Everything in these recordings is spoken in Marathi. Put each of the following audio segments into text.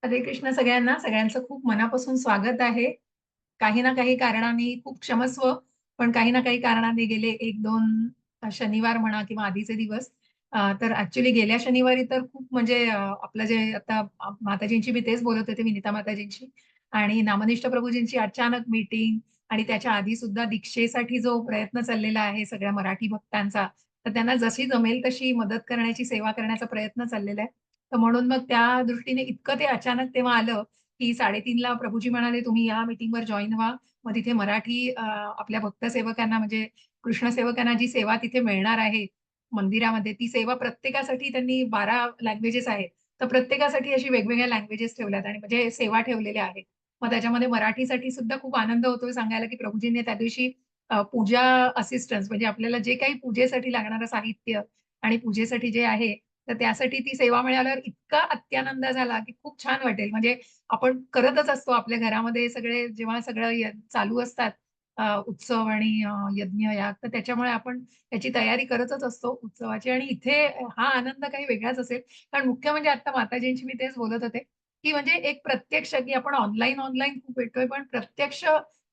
हरे कृष्ण सगळ्यांना. सगळ्यांचं खूप मनापासून स्वागत आहे. काही ना काही कारणाने खूप क्षमस्व, पण काही ना काही कारणाने गेले 1-2 शनिवार म्हणा किंवा आधीचे दिवस तर ॲक्चुअली गेल्या शनिवारी तर खूप म्हणजे आपलं जे आता माताजींची मी तेच बोलत होते विनिता माताजींची आणि नामनिष्ठ प्रभूजींची अचानक मीटिंग आणि त्याच्या आधी सुद्धा दीक्षेसाठी जो प्रयत्न चाललेला आहे सगळ्या मराठी भक्तांचा, तर त्यांना जशी जमेल तशी मदत करण्याची, सेवा करण्याचा प्रयत्न चाललेला आहे. तर म्हणून मग त्या दृष्टीने इतकं ते अचानक तेव्हा आलं, की 3:30ला प्रभूजी म्हणाले, "तुम्ही या मीटिंगवर जॉइन व्हा." मग तिथे मराठी आपल्या भक्त सेवकांना म्हणजे कृष्ण सेवकांना जी सेवा तिथे मिळणार आहे मंदिरामध्ये, ती सेवा प्रत्येकासाठी त्यांनी 12 लँग्वेजेस आहेत. तर प्रत्येकासाठी अशी वेगवेगळ्या लँग्वेजेस ठेवल्यात आणि म्हणजे सेवा ठेवलेल्या आहेत. मग त्याच्यामध्ये मराठीसाठी सुद्धा खूप आनंद होतोय सांगायला, की प्रभूजींनी त्या दिवशी पूजा असिस्टन्स म्हणजे आपल्याला जे काही पूजेसाठी लागणारं साहित्य आणि पूजेसाठी जे आहे, तर त्यासाठी ती सेवा मिळाल्यावर इतका अत्यानंद झाला, की खूप छान वाटेल. म्हणजे आपण करतच असतो आपल्या घरामध्ये सगळे जेव्हा सगळं चालू असतात उत्सव आणि यज्ञ याग, तर त्याच्यामुळे आपण त्याची तयारी करतच असतो उत्सवाची आणि इथे हा आनंद काही वेगळाच असेल. कारण मुख्य म्हणजे आता माताजींशी मी तेच बोलत होते, की म्हणजे एक प्रत्यक्ष की आपण ऑनलाईन खूप भेटतोय, पण प्रत्यक्ष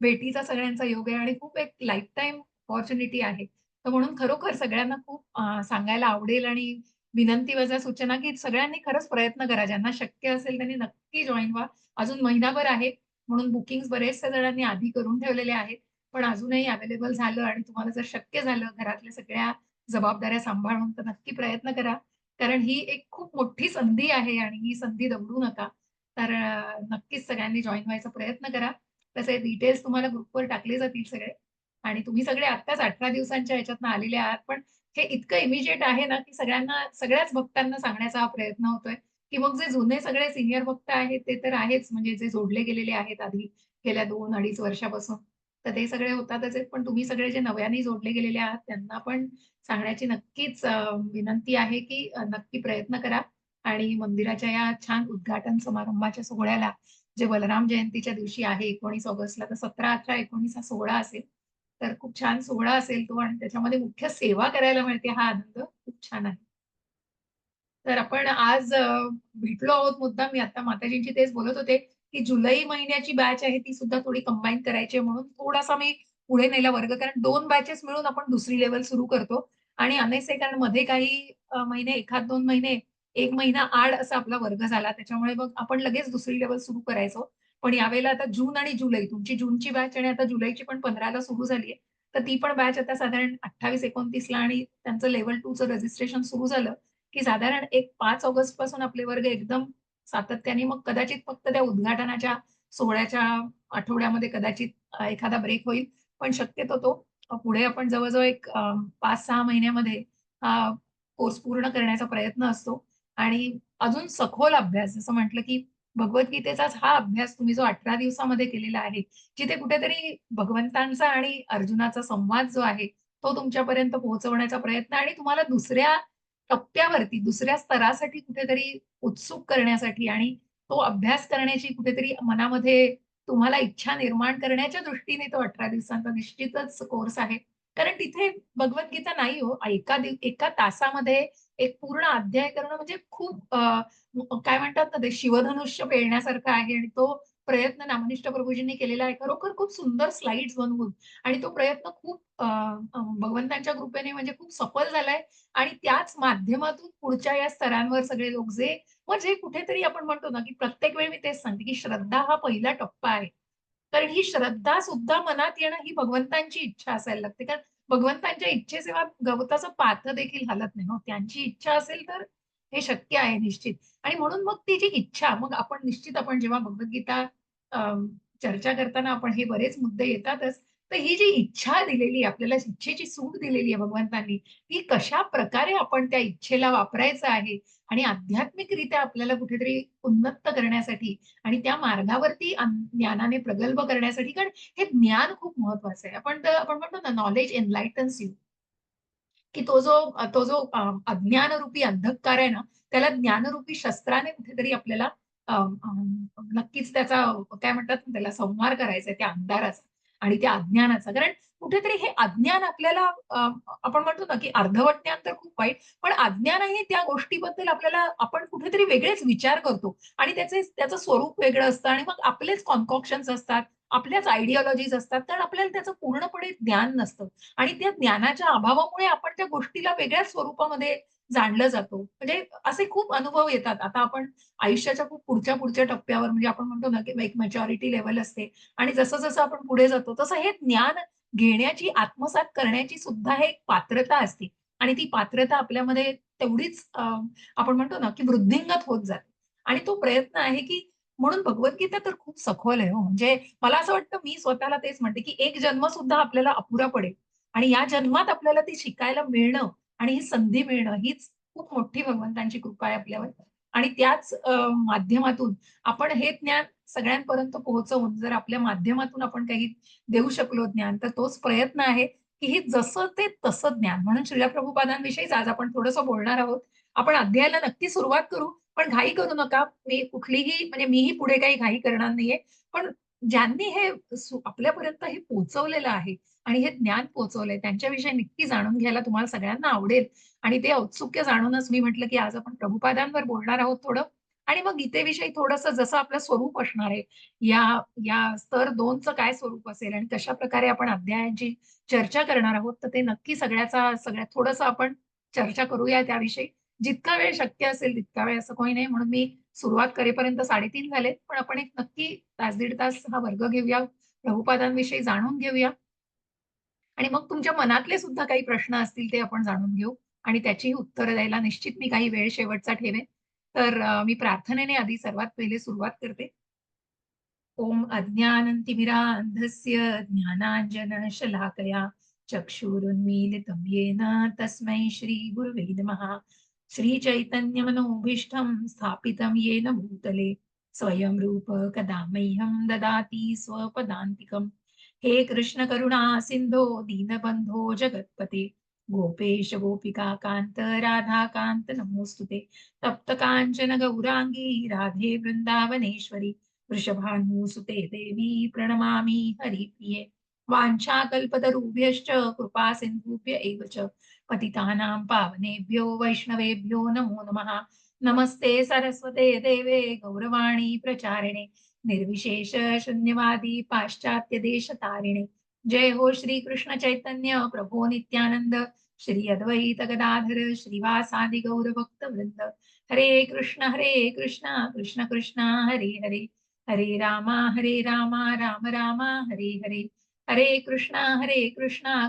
भेटीचा सगळ्यांचा योग आहे आणि खूप एक लाईफटाईम अपॉर्च्युनिटी आहे. तर म्हणून खरोखर सगळ्यांना खूप सांगायला आवडेल आणि विनंती वजा सूचना, की सगळ्यांनी खरंच प्रयत्न करा. ज्यांना शक्य असेल त्यांनी नक्की जॉइन व्हा. अजून महिनाभर आहे म्हणून बुकिंग्ज बऱ्याचशा जणांनी आधी करून ठेवलेले आहेत. पण अजूनही अवेलेबल झालं आणि तुम्हाला जर शक्य झालं घरातल्या सगळ्या जबाबदाऱ्या सांभाळून तर नक्की प्रयत्न करा. कारण ही एक खूप मोठी संधी आहे आणि ही संधी दवडू नका. तर नक्कीच सगळ्यांनी जॉइन व्हायचा प्रयत्न करा. तसे डिटेल्स तुम्हाला ग्रुपवर टाकले जातील सगळे आणि तुम्ही सगळे आत्ताच 18 दिवसांच्या ह्याच्यातनं आलेले आहात. पण हे इतकं इमिजिएट आहे ना, की सगळ्यांना सगळ्याच भक्तांना सांगण्याचा हा प्रयत्न होतोय, की मग जे जुने सगळे सीनियर भक्त आहेत ते तर आहेच म्हणजे जे जोडले गेलेले आहेत आधी गेल्या 2-2.5 वर्षापासून. तर ते सगळे होतातच आहेत. पण तुम्ही सगळे जे नव्याने जोडले गेलेले आहात त्यांना पण सांगण्याची नक्कीच विनंती आहे, की नक्की प्रयत्न करा आणि मंदिराच्या या छान उद्घाटन समारंभाच्या सोहळ्याला जे बलराम जयंतीच्या दिवशी आहे 19 ऑगस्टला तर 17, 18, 19 हा सोहळा असेल. तर खूप छान सोहळा असेल तो आणि त्याच्यामध्ये मुख्य सेवा करायला मिळते हा आनंद खूप छान आहे. तर आपण आज भेटलो आहोत मुद्दाम. मी आता माताजींशी तेच बोलत होते, की जुलै महिन्याची बॅच आहे ती सुद्धा थोडी कंबाईन करायची आहे म्हणून थोडासा मी पुढे नेला वर्ग. कारण 2 बॅचेस मिळून आपण दुसरी लेव्हल सुरू करतो आणि अनएसेकांमध्ये काही महिने, एखाद 2 महिने, 1 महिना आड असा आपला वर्ग झाला. त्याच्यामुळे मग आपण लगेच दुसरी लेव्हल सुरू करायचो. पण यावेळेला आता जून आणि जुलै तुमची जूनची बॅच आणि आता जुलैची पण 15ला सुरू झाली आहे. तर ती पण बॅच आता साधारण 28-29ला आणि त्यांचं लेव्हल 2चं रजिस्ट्रेशन सुरू झालं. की साधारण एक 5 ऑगस्ट पासून आपले वर्ग एकदम सातत्याने मग कदाचित फक्त त्या उद्घाटनाच्या सोहळ्याच्या आठवड्यामध्ये कदाचित एखादा ब्रेक होईल. पण शक्यतो तो पुढे आपण जवळ-जवळ एक 5-6 महिन्यामध्ये हा कोर्स पूर्ण करण्याचा प्रयत्न असतो आणि अजून सखोल अभ्यास जसं म्हटलं, की भगवद्गीतेचाच हा अभ्यास तुम्ही जो 18 दिवसामध्ये केलेला आहे, जिथे कुठेतरी भगवंतांचा आणि अर्जुनाचा संवाद जो आहे, तो तुमच्यापर्यंत पोहोचवण्याचा प्रयत्न आणि तुम्हाला दुसऱ्या टप्प्यावरती दुसऱ्या स्तरासाठी कुठेतरी उत्सुक करण्यासाठी आणि तो अभ्यास करण्याची कुठेतरी मनामध्ये तुम्हाला इच्छा निर्माण करण्याच्या दृष्टीने तो 18 दिवसांचा निश्चितच कोर्स आहे. कारण तिथे भगवद्गीता नाही हो. एका तासामध्ये एक पूर्ण अध्याय करणं म्हणजे खूप काय म्हणतात ना ते शिवधनुष्य पेलण्यासारखं आहे आणि तो प्रयत्न नामनिष्ठ प्रभूजींनी केलेला आहे. खरोखर खूप सुंदर स्लाइड्स बनवून आणि तो प्रयत्न खूप भगवंतांच्या कृपेने म्हणजे खूप सफल झालाय आणि त्याच माध्यमातून पुढच्या या स्तरांवर सगळे लोक मग जे कुठेतरी आपण म्हणतो ना, की प्रत्येक वेळी मी तेच सांगते, की श्रद्धा हा पहिला टप्पा आहे. कारण ही श्रद्धा सुद्धा मनात येणं ही भगवंतांची इच्छा असायला लागते. कारण भगवंतांच्या इच्छेशिवाय गवताचं पात देखील हलत नाही हो. त्यांची इच्छा असेल तर हे शक्य आहे निश्चित. आणि म्हणून मग ती जी इच्छा मग आपण जेव्हा भगवद्गीता अ, चर्चा करताना आपण हे बरेच मुद्दे येतातच. तर ही जी इच्छा दिलेली आहे, आपल्याला इच्छेची सूट दिलेली आहे भगवंतांनी, ती कशाप्रकारे आपण त्या इच्छेला वापरायचं आहे आणि आध्यात्मिकरित्या आपल्याला कुठेतरी उन्नत करण्यासाठी आणि त्या मार्गावरती ज्ञानाने प्रगल्भ करण्यासाठी कारण हे ज्ञान खूप महत्वाचं आहे. आपण म्हणतो ना नॉलेज एनलाइटन्स यू. की अज्ञानरूपी अंधकार आहे ना, त्याला ज्ञानरूपी शस्त्राने कुठेतरी आपल्याला अ, अ, नक्कीच त्याचा काय म्हणतात ना त्याला संहार करायचा आहे त्या अंधाराचा. आणि त्या अज्ञानाचा. कारण कुठेतरी हे अज्ञान आपल्याला आपण म्हणतो ना, की अर्धवट ज्ञान तर खूप वाईट, पण अज्ञानही त्या गोष्टीबद्दल आपल्याला आपण कुठेतरी वेगळेच विचार करतो आणि त्याचं स्वरूप वेगळं असतं आणि मग आपलेच कॉन्कॉक्शन्स असतात, आपल्याच आयडिओलॉजीज असतात. कारण आपल्याला त्याचं पूर्णपणे ज्ञान नसतं आणि त्या ज्ञानाच्या अभावामुळे आपण त्या गोष्टीला वेगळ्याच स्वरूपामध्ये जाणलं जातो. म्हणजे असे खूप अनुभव येतात. आता आपण आयुष्याच्या खूप पुढच्या टप्प्यावर म्हणजे आपण म्हणतो ना, की एक मॅच्युरिटी लेव्हल असते आणि जसं-जसं आपण पुढे जातो, तसं हे ज्ञान घेण्याची, आत्मसात करण्याची सुद्धा हे एक पात्रता असते आणि ती पात्रता आपल्यामध्ये तेवढीच आपण म्हणतो ना, की वृद्धिंगत होत जाते आणि तो प्रयत्न आहे, की म्हणून भगवद्गीता तर खूप सखोल आहे हो. म्हणजे मला असं वाटतं, मी स्वतःला तेच म्हणते, की एक जन्म सुद्धा आपल्याला अपुरा पडेल आणि या जन्मात आपल्याला ते शिकायला मिळणं आणि ही संधी मिळणं हीच खूप मोठी भगवंतांची कृपा आहे आपल्यावर आणि त्याच माध्यमातून आपण हे ज्ञान सगळ्यांपर्यंत पोहोचवून जर आपल्या माध्यमातून आपण काही देऊ शकलो ज्ञान, तर तोच प्रयत्न आहे, की हे जसं ते तसं ज्ञान. म्हणून श्रील प्रभुपादांविषयीच आज आपण थोडंसं बोलणार आहोत. आपण अध्यायाला नक्की सुरुवात करू, पण घाई करू नका. मी कुठलीही म्हणजे मीही पुढे काही घाई करणार नाहीये. पण ज्यांनी हे आपल्यापर्यंत हे पोहोचवलेलं आहे आणि हे ज्ञान पोहोचवलंय त्यांच्याविषयी नक्की जाणून घ्यायला तुम्हाला सगळ्यांना आवडेल आणि ते औत्सुक्य जाणूनच मी म्हटलं, की आज आपण प्रभुपादांवर बोलणार आहोत थोडं आणि मग गीतेविषयी थोडंसं जसं आपलं स्वरूप असणार आहे, या या स्तर 2चं काय स्वरूप असेल आणि कशाप्रकारे आपण अध्यायांची चर्चा करणार आहोत, तर ते नक्की सगळ्यात थोडंसं आपण चर्चा करूया त्याविषयी. जितका वेळ शक्य असेल तितका वेळ असं काही नाही म्हणून मी सुरुवात करेपर्यंत 3:30 झाले. पण आपण एक नक्की तास दीड तास हा वर्ग घेऊया. प्रभुपादांविषयी जाणून घेऊया आणि मग तुमच्या मनातले सुद्धा काही प्रश्न असतील ते आपण जाणून घेऊ आणि त्याचीही उत्तरं द्यायला निश्चित मी काही वेळ शेवटचा ठेवेन. तर मी प्रार्थनेने आधी सर्वात पहिले सुरुवात करते. ॐ अज्ञानतिमिरान्धस्य ज्ञानाञ्जनशलाकया चक्षुरुन्मीलितं येन तस्मै श्रीगुरुवे नमः। श्रीचैतन्यमनोभीष्टं स्थापितं येन भूतले स्वयं रूप कदा मह्यं ददाति स्वपदान्तिकम्। हे कृष्ण करुणा सिन्धो दीनबन्धो जगत्पते गोपेश गोपिकान्त राधाकान्त नमोऽस्तुते। तप्त काञ्चन गौराङ्गी राधे वृन्दावनेश्वरी वृषभानुसुते देवी प्रणमामि हरिप्रिये वाञ्छाकल्पतरुभ्यश्च कृपा सिन्धुभ्य एव च पतितानां पावनेभ्यो वैष्णवेभ्यो नमो नमः। नमस्ते सरस्वते देवे गौरवाणी प्रचारिणे निर्विशेष शून्यवादी पाश्चात्य देशतारिणे। जय हो श्री कृष्ण चैतन्य प्रभो नित्यानंद श्री अद्वैत गदाधर श्रीवासादि गौर भक्त वृंद। हरे कृष्ण कृष्ण कृष्ण हरे हरे हरे रामा राम राम हरे हरे। हरे कृष्णा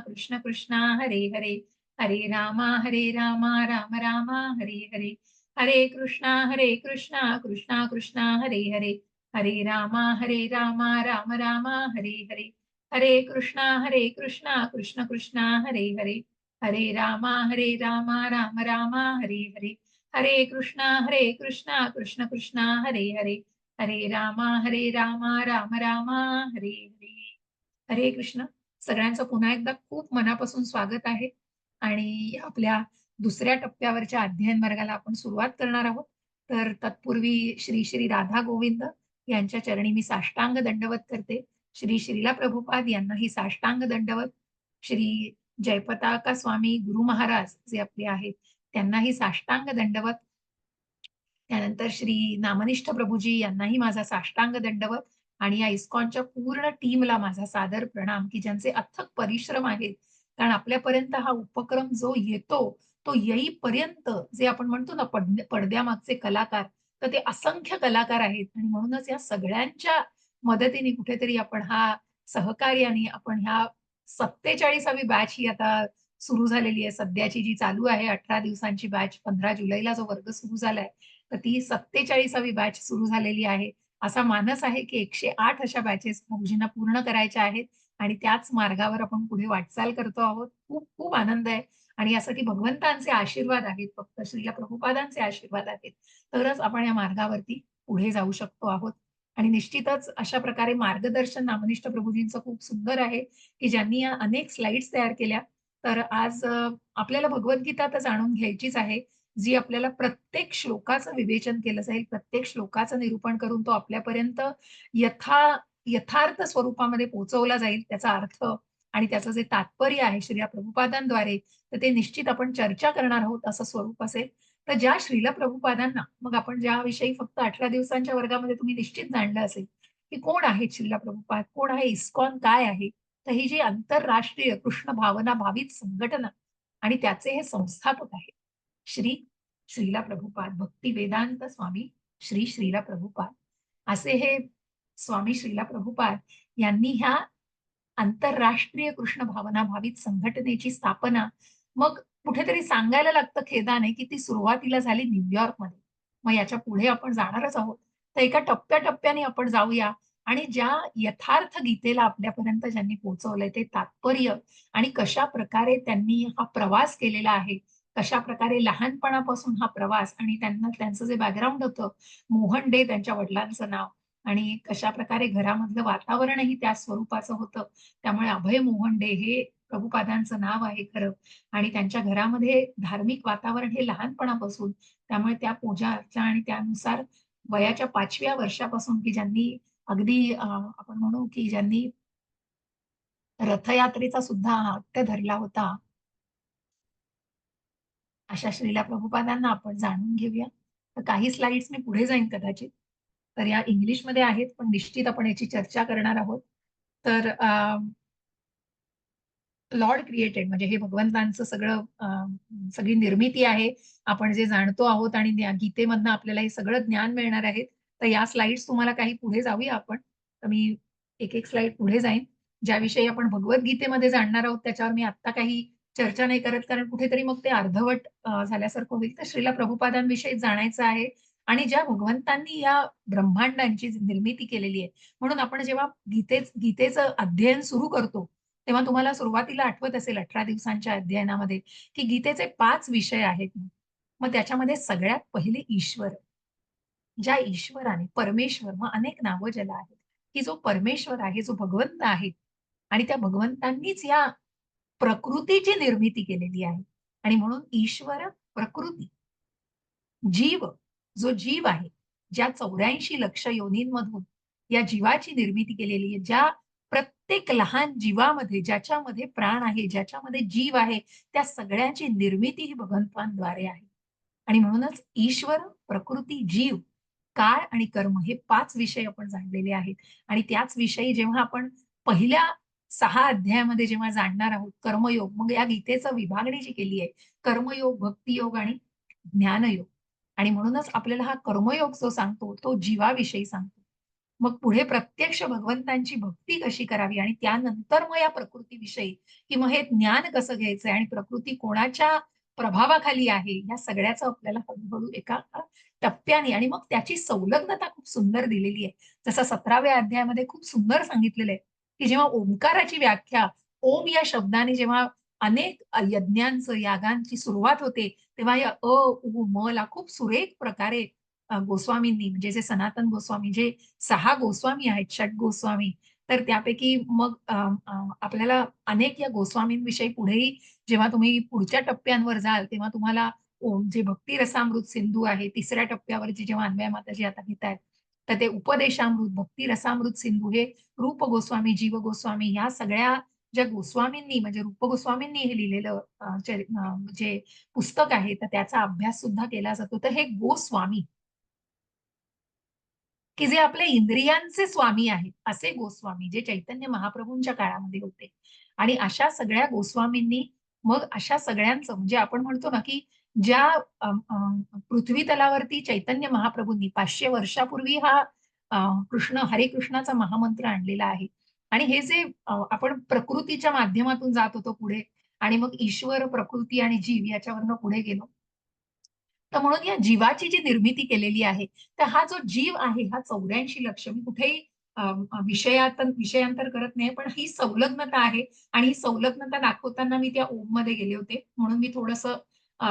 कृष्ण कृष्ण हरे हरे रामा राम राम हरे हरे। हरे कृष्णा कृष्ण कृष्ण हरे रामा राम राम हरे हरे कृष्णा कृष्ण कृष्ण हरे रामा राम राम हरे हरे कृष्णा कृष्ण कृष्ण हरे रामा राम हरे हरे। हरे कृष्ण. सगळ्यांचं पुन्हा एकदा खूप मनापासून स्वागत आहे आणि आपल्या दुसऱ्या टप्प्यावरच्या अध्ययन वर्गाला आपण सुरुवात करणार आहोत. तर तत्पूर्वी श्री श्री राधा गोविंद यांच्या चरणी मी साष्टांग दंडवत करते. श्री श्रीला प्रभुपाद यांनाही साष्टांग दंडवत. श्री जयपताका स्वामी गुरु महाराज जे आपले आहेत त्यांनाही साष्टांग दंडवत. त्यानंतर श्री नामनिष्ठ प्रभूजी यांनाही माझा साष्टांग दंडवत आणि या इस्कॉनच्या पूर्ण टीमला माझा सादर प्रणाम, की ज्यांचे अथक परिश्रम आहेत. कारण आपल्यापर्यंत हा उपक्रम जो येतो, तो येईपर्यंत जे आपण म्हणतो ना पडद्यामागचे कलाकार, तर ते असंख्य कलाकार आहेत आणि म्हणूनच या सगळ्यांच्या मदतीने कुठेतरी आपण हा सहकार्याने आपण ह्या 47वी बॅच ही आता सुरू झालेली आहे. सध्याची जी चालू आहे 18 दिवसांची बॅच 15 जुलैला जो वर्ग सुरू झालाय, तर ती 47वी बॅच सुरू झालेली आहे. असा मानस आहे, की 108 अशा बॅचेस भाऊजींना पूर्ण करायच्या आहेत आणि त्याच मार्गावर आपण पुढे वाटचाल करतो आहोत. खूप खूप आनंद आहे आणि यासाठी भगवंतांचे आशीर्वाद आहेत. फक्त श्रील प्रभुपादांचे आशीर्वाद आहेत. तरच आपण या मार्गावरती पुढे जाऊ शकतो आहोत. आणि निश्चितच अशा प्रकारे मार्गदर्शन नामनिष्ठ प्रभूजींचं खूप सुंदर आहे, की ज्यांनी या अनेक स्लाइड्स तयार केल्या. तर आज आपल्याला भगवद्गीता तर जाणून घ्यायचीच आहे. जी आपल्याला प्रत्येक श्लोकाचं विवेचन केलं जाईल, प्रत्येक श्लोकाचं निरूपण करून तो आपल्यापर्यंत यथा यथार्थ स्वरूपामध्ये पोहोचवला जाईल त्याचा अर्थ आणि त्याचं जे तात्पर्य आहे श्रीला प्रभुपादांद्वारे, तर ते निश्चित आपण चर्चा करणार आहोत असं स्वरूप असेल. तर ज्या श्रीला प्रभुपादांना मग आपण ज्याविषयी फक्त 18 दिवसांच्या वर्गामध्ये तुम्ही निश्चित जाणलं असेल, की कोण आहेत श्रीला प्रभुपाद? कोण आहे इस्कॉन काय आहे? तर ही जी आंतरराष्ट्रीय कृष्ण भावना भावित संघटना आणि त्याचे हे संस्थापक आहेत. श्री श्रीला प्रभुपाद, भक्ती वेदांत स्वामी श्री श्रीला प्रभुपाद असे हे स्वामी श्रीला प्रभुपाद यांनी ह्या आंतरराष्ट्रीय कृष्ण भावना भावित संघटनेची स्थापना मग कुठेतरी सांगायला लागतं खेदाने, की ती सुरुवातीला झाली न्यूयॉर्कमध्ये. मग याच्या पुढे आपण जाणारच आहोत. तर एका टप्प्या-टप्प्याने आपण जाऊया आणि ज्या यथार्थ गीतेला आपल्यापर्यंत ज्यांनी पोहोचवलंय ते तात्पर्य आणि कशाप्रकारे त्यांनी हा प्रवास केलेला आहे, कशाप्रकारे लहानपणापासून हा प्रवास आणि त्यांना त्यांचं जे बॅकग्राऊंड होतं, मोहन डे त्यांच्या वडिलांचं नाव आणि कशाप्रकारे घरामधलं वातावरणही त्या स्वरूपाचं होतं. त्यामुळे अभय मोहन डे हे प्रभुपादांचं नाव आहे खरं आणि त्यांच्या घरामध्ये धार्मिक वातावरण हे लहानपणापासून त्यामुळे त्या पूजा-अर्चा आणि त्यानुसार वयाच्या 5व्या वर्षापासून की ज्यांनी अगदी आपण म्हणू की ज्यांनी रथयात्रेचा सुद्धा हट्ट धरला होता, अशा श्रीला प्रभुपादांना आपण जाणून घेऊया. तर काही स्लाइड्स मी पुढे जाईन कदाचित. तर या इंग्लिशमध्ये आहेत, पण निश्चित आपण याची चर्चा करणार आहोत. तर लॉर्ड क्रिएटेड म्हणजे हे भगवंतांचं सगळं सगळी निर्मिती आहे. आपण जे जाणतो आहोत आणि गीतेमधनं आपल्याला हे सगळं ज्ञान मिळणार आहे. तर या स्लाइड्स तुम्हाला काही पुढे जाऊया आपण. तर मी एक-एक स्लाइड पुढे जाईन. ज्याविषयी आपण भगवद्गीतेमध्ये जाणणार आहोत त्याच्यावर मी आत्ता काही चर्चा नाही करत कारण कुठेतरी मग ते अर्धवट झाल्यासारखं होईल. तर श्रीला प्रभुपादांविषयी जाणायचं आहे आणि ज्या भगवंतांनी या ब्रह्मांडांची निर्मिती केलेली आहे. म्हणून आपण जेव्हा गीतेचं अध्ययन सुरू करतो, तेव्हा तुम्हाला सुरुवातीला आठवत असेल 18 दिवसांच्या अध्ययनामध्ये, की गीतेचे 5 विषय आहेत. मग त्याच्यामध्ये सगळ्यात पहिले ईश्वर. ज्या ईश्वराने परमेश्वर मग अनेक नावं ज्याला आहेत, की जो परमेश्वर आहे, जो भगवंत आहे आणि त्या भगवंतांनीच या प्रकृतीची निर्मिती केलेली आहे आणि म्हणून ईश्वर, प्रकृती जीव, जो जीव आहे, ज्या 84 लक्ष योनींमधून या जीवाची निर्मिती केलेली आहे. ज्या प्रत्येक लहान जीवामध्ये ज्याच्यामध्ये प्राण आहे, ज्याच्यामध्ये जीव आहे, त्या सगळ्याची निर्मिती ही भगवंतांद्वारे आहे. आणि म्हणूनच ईश्वर, प्रकृती, जीव, काळ आणि कर्म हे 5 विषय आपण जाणलेले आहेत. आणि त्याच विषयी जेव्हा आपण पहिल्या 6 अध्यायामध्ये जेव्हा जाणणार आहोत कर्मयोग, मग या गीतेचं विभागणी जी केली आहे, कर्मयोग, भक्तियोग आणि ज्ञानयोग. आणि म्हणूनच आपल्याला हा कर्मयोग जो सांगतो, तो जीवाविषयी सांगतो. मग पुढे प्रत्यक्ष भगवंतांची भक्ती कशी करावी आणि त्यानंतर मग या प्रकृतीविषयी, की मग हे ज्ञान कसं घ्यायचंय आणि प्रकृती कोणाच्या प्रभावाखाली आहे, या सगळ्याचं आपल्याला हळू एका टप्प्याने आणि मग त्याची संलग्नता खूप सुंदर दिलेली आहे. जसं 17व्या अध्यायामध्ये खूप सुंदर सांगितलेलं आहे, की जेव्हा ओंकाराची व्याख्या, ओम या शब्दाने जेव्हा अनेक यज्ञांचं, यागांची सुरुवात होते, तेव्हा या अ, उ, म ला खूप सुरेख प्रकारे गोस्वामींनी म्हणजे जे सनातन गोस्वामी जे 6 गोस्वामी आहेत, षट गोस्वामी, तर त्यापैकी मग आपल्याला अनेक या गोस्वामींविषयी पुढेही जेव्हा तुम्ही पुढच्या टप्प्यांवर जाल, तेव्हा तुम्हाला जे भक्ती रसामृत सिंधू आहे, 3ऱ्या टप्प्यावरची जेव्हा अन्वय माताजी आता घेतायत, तर ते उपदेशामृत, भक्ती रसामृत सिंधू हे रूप गोस्वामी, जीव गोस्वामी ह्या सगळ्या ज्या गोस्वामींनी म्हणजे रूप गोस्वामींनी हे लिहिलेलं जे पुस्तक आहे, तर त्याचा अभ्यास सुद्धा केला जातो. तर हे गोस्वामी की जे आपल्या इंद्रियांचे स्वामी आहेत, असे गोस्वामी जे चैतन्य महाप्रभूंच्या काळामध्ये होते. आणि अशा सगळ्या गोस्वामींनी मग अशा सगळ्यांचं म्हणजे आपण म्हणतो ना, की ज्या पृथ्वी तलावरती चैतन्य महाप्रभूंनी 500 वर्षापूर्वी हा कृष्ण हरे कृष्णाचा महामंत्र आणलेला आहे. आणि हे जे आपण प्रकृतीच्या माध्यमातून जात होतो पुढे आणि मग ईश्वर, प्रकृती आणि जीव याच्यावरनं पुढे गेलो. तर म्हणून या जीवाची जी निर्मिती केलेली आहे, तर हा जो जीव आहे, हा 84 लक्ष मी कुठेही अ, अ, विषयांतर करत नाही, पण ही संलग्नता आहे आणि ही संलग्नता दाखवताना मी त्या ओममध्ये गेले होते. म्हणून मी थोडंसं अ,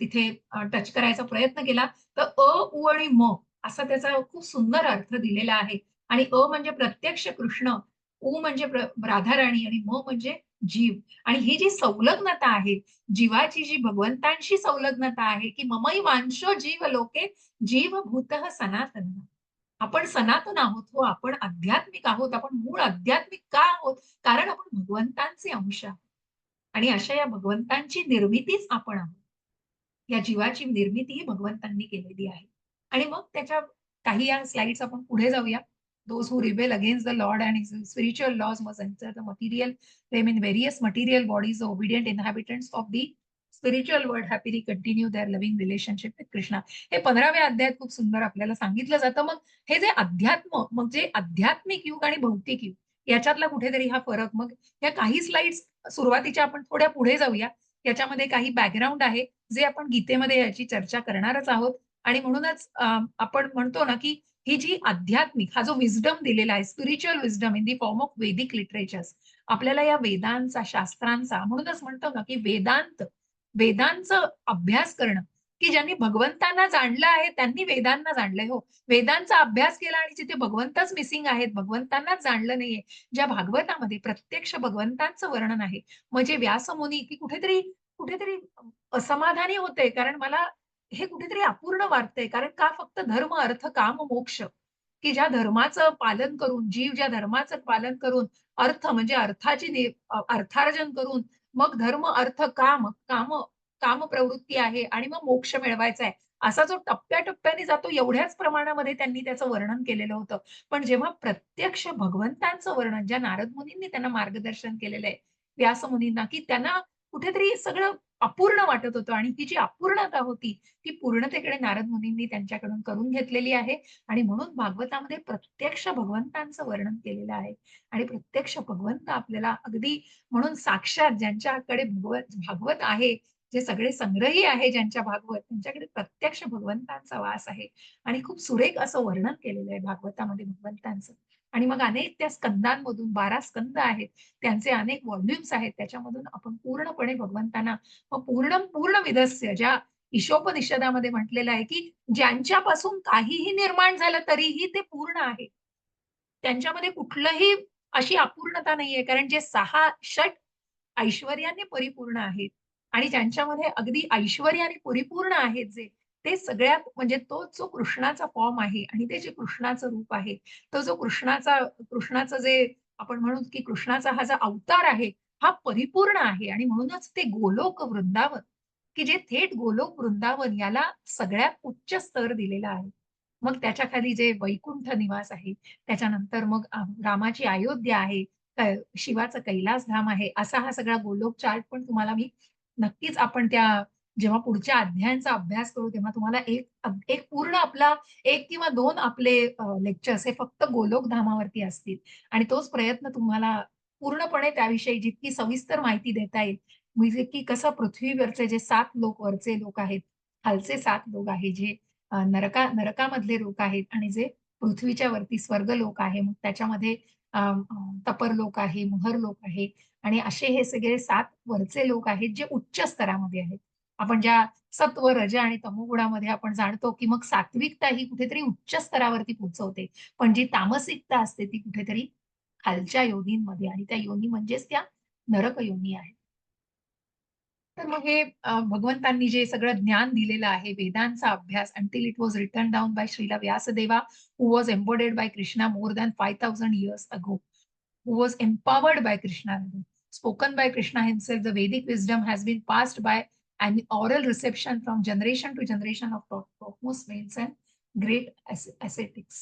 तिथे टच करायचा प्रयत्न केला. तर अ, उ आणि म असा त्याचा खूप सुंदर अर्थ दिलेला आहे आणि अ म्हणजे प्रत्यक्ष कृष्ण, उ म्हणजे राधाराणी आणि म म्हणजे जीव आणि ही जी संलग्नता आहे, जीवाची जी भगवंतांशी संलग्नता आहे, की ममैवांशो जीव लोके जीवभूतः सनातनः. आपण सनातन आहोत हो, आपण आध्यात्मिक आहोत. आपण मूळ आध्यात्मिक का आहोत? कारण आपण भगवंतांचे अंश आहोत आणि अशा या भगवंतांची निर्मितीच आपण आहोत. या जीवाची निर्मिती ही भगवंतांनी केलेली आहे. आणि मग त्याच्या काही या स्लाइड्स आपण पुढे जाऊया. Those who rebel against the Lord and his spiritual laws must enter the material realm in various material bodies. The obedient inhabitants of the spiritual world happily continue their loving relationship with Krishna. हे 15व्या अध्यायात खूप सुंदर आपल्याला सांगितलं जातं. मग हे जे अध्यात्म, मग जे आध्यात्मिक युग आणि भौतिक युग याच्यातला कुठेतरी हा फरक. मग या काही स्लाइड्स सुरुवातीच्या आपण थोड्या पुढे जाऊया. याच्यामध्ये काही बॅकग्राऊंड आहे, जे आपण गीतेमध्ये याची चर्चा करणारच आहोत आणि म्हणूनच आपण म्हणतो ना, की ही जी आध्यात्मिक हा जो विस्डम दिलेला आहे, spiritual wisdom in the form of वैदिक लिटरेचर्स, आपल्याला या वेदांचा, शास्त्रांचा म्हणूनच म्हणतो ना, की वेदांचा अभ्यास करणं, की ज्यांनी भगवंतांना जाणलं आहे, त्यांनी वेदांना जाणलंय हो. वेदांचा अभ्यास केला आणि जिथे भगवंतच मिसिंग आहेत, भगवंतांनाच जाणलं नाहीये, ज्या भागवतामध्ये प्रत्यक्ष भगवंतांचं वर्णन आहे. म्हणजे व्यासमुनी, की कुठेतरी कुठेतरी असमाधानी होते. कारण मला हे कुठेतरी अपूर्ण वाटतंय. कारण का फक्त धर्म, अर्थ, काम, मोक्ष, की ज्या धर्माचं पालन करून, जीव ज्या धर्माचं पालन करून, अर्थ म्हणजे अर्थार्जन करून, मग धर्म, अर्थ, काम प्रवृत्ती आहे आणि मग मोक्ष मिळवायचा आहे. असा जो टप्प्याटप्प्याने जातो एवढ्याच प्रमाणामध्ये त्यांनी त्याचं वर्णन केलेलं होतं. पण जेव्हा प्रत्यक्ष भगवंतांचं वर्णन, ज्या नारद मुनींनी त्यांना मार्गदर्शन केलेलं आहे, व्यास मुनींना, की त्यांना कुठेतरी सगळं अपूर्ण वाटत होतं आणि ती जी अपूर्णता होती, ती पूर्णतेकडे नारद मुनींनी त्यांच्याकडून करून घेतलेली आहे आणि म्हणून भागवतामध्ये प्रत्यक्ष भगवंतांचं वर्णन केलेलं आहे आणि प्रत्यक्ष भगवंत आपल्याला अगदी म्हणून साक्षात ज्यांच्याकडे भागवत आहे, जे सगळे संग्रही आहे ज्यांच्या भागवत, त्यांच्याकडे प्रत्यक्ष भगवंतांचा वास आहे आणि खूप सुरेख असं वर्णन केलेलं आहे भागवतामध्ये भगवंतांचं. आणि मग अनेक त्या स्कंदांमधून 12 स्कंद आहेत. त्यांचे अनेक व्हॉल्यूम्स आहेत. त्याच्यामधून आपण पूर्णपणे भगवंतांना मग पूर्ण विधस्य ज्या ईशोपनिषदामध्ये म्हटलेलं आहे, की ज्यांच्यापासून काहीही निर्माण झालं तरीही ते पूर्ण आहे. त्यांच्यामध्ये कुठलंही अशी अपूर्णता नाहीये. कारण जे 6 षट ऐश्वर्याने परिपूर्ण आहेत आणि ज्यांच्यामध्ये अगदी ऐश्वर्याने परिपूर्ण आहेत जे, ते सगळ्यात म्हणजे तो जो कृष्णाचा फॉर्म आहे आणि ते जे कृष्णाचं रूप आहे, तो जो कृष्णाचं जे आपण म्हणू की कृष्णाचा हा जो अवतार आहे, हा परिपूर्ण आहे आणि म्हणूनच ते गोलोक वृंदावन, की जे थेट गोलोक वृंदावन याला सगळ्यात उच्च स्तर दिलेला आहे. मग त्याच्या खाली जे वैकुंठ निवास आहे, त्याच्यानंतर मग रामाची अयोध्या आहे, शिवाचं कैलासधाम आहे, असा हा सगळा गोलोक चार्ट पण तुम्हाला मी नक्कीच आपण त्या जेव्हा पुढच्या अध्यायांचा अभ्यास करू, तेव्हा तुम्हाला एक पूर्ण आपला 1 किंवा 2 आपले लेक्चर्स हे फक्त गोलोक धामावरती असतील आणि तोच प्रयत्न तुम्हाला पूर्णपणे त्याविषयी जितकी सविस्तर माहिती देता येईल, म्हणजे की कसं पृथ्वीवरचे जे 7 लोक वरचे लोक आहेत, खालचे 7 लोक आहे जे नरकामधले लोक आहेत आणि जे पृथ्वीच्या वरती स्वर्गलोक आहे. मग त्याच्यामध्ये तपर लोक आहे, महर लोक आहे आणि असे हे सगळे 7 वरचे लोक आहेत, जे उच्च स्तरामध्ये आहेत. आपण ज्या सत्व, रज आणि तमोगुणामध्ये आपण जाणतो, की मग सात्विकता ही कुठेतरी उच्च स्तरावरती पोहोचवते. पण जी तामसिकता असते ती कुठेतरी खालच्या योनींमध्ये आणि त्या योनी म्हणजेच त्या नरक योनी आहेत. तर मग हे भगवंतांनी जे सगळं ज्ञान दिलेलं आहे, वेदांचा अभ्यास until it was written down by Srila Vyasadeva, who was embodied by Krishna more than 5000 years ago, who was empowered by Krishna, spoken by Krishna himself. The Vedic wisdom has been passed by an oral reception from generation to generation of topmost saints and great ascetics.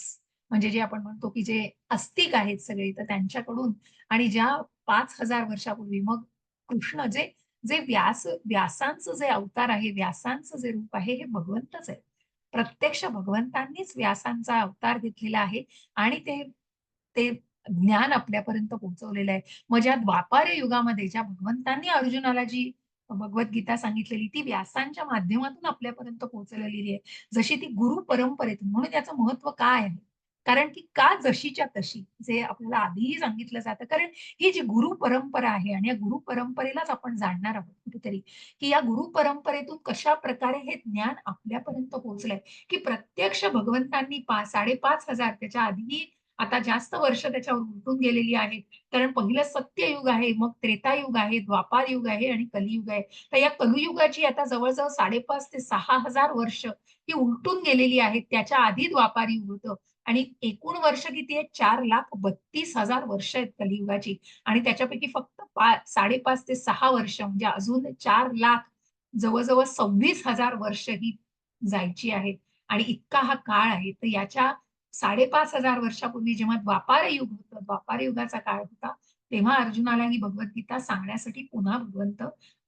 म्हणजे जे आपण म्हणतो की जे आस्तिक आहेत सगळे, तर त्यांच्याकडून आणि ज्या 5000 वर्षापूर्वी मग कृष्ण जे जे व्यासांचं जे अवतार आहे, व्यासांचं जे रूप आहे, हे भगवंतच आहे. प्रत्यक्ष भगवंतांनीच व्यासांचा अवतार घेतलेला आहे आणि ते ते ज्ञान आपल्यापर्यंत पोहोचवलेलं आहे. मग ज्या द्वापार युगामध्ये ज्या भगवंतांनी अर्जुनाला जी भगवद्गीता सांगितलेली, ती व्यासांच्या माध्यमातून आपल्यापर्यंत पोहोचलेली आहे. जशी ती गुरु परंपरेतून. म्हणून याचं महत्त्व काय आहे? कारण की का जशीच्या तशी, जे आपल्याला आधीही सांगितलं जातं. कारण ही जी गुरु परंपरा आहे आणि या गुरु परंपरेलाच आपण जाणणार आहोत कुठेतरी, की या गुरु परंपरेतून कशाप्रकारे हे ज्ञान आपल्यापर्यंत पोहोचलंय, की प्रत्यक्ष भगवंतांनी 5,500 त्याच्या आधीही आता जास्त वर्ष त्याच्यावर उलटून गेलेली आहेत. कारण पहिलं सत्ययुग आहे, मग त्रेतायुग आहे, द्वापार युग आहे आणि कलियुग आहे. तर या कलियुगाची आता जवळ-जवळ 5,500 ते 6,000 वर्ष ही उलटून गेलेली आहेत. त्याच्या आधी द्वापार युग होतं. आणि एकूण वर्ष किती आहेत? 4,32,000 वर्ष आहेत कलियुगाची आणि त्याच्यापैकी फक्त 5.5 ते 6 वर्ष म्हणजे अजून 4,00,000 जवळ-जवळ 26,000 वर्ष ही जायची आहेत आणि इतका हा काळ आहे. तर याच्या 5,500 वर्षापूर्वी जेव्हा द्वापार युग होतं, द्वापार युगाचा काळ होता, तेव्हा अर्जुनाला ही भगवद्गीता सांगण्यासाठी पुन्हा भगवंत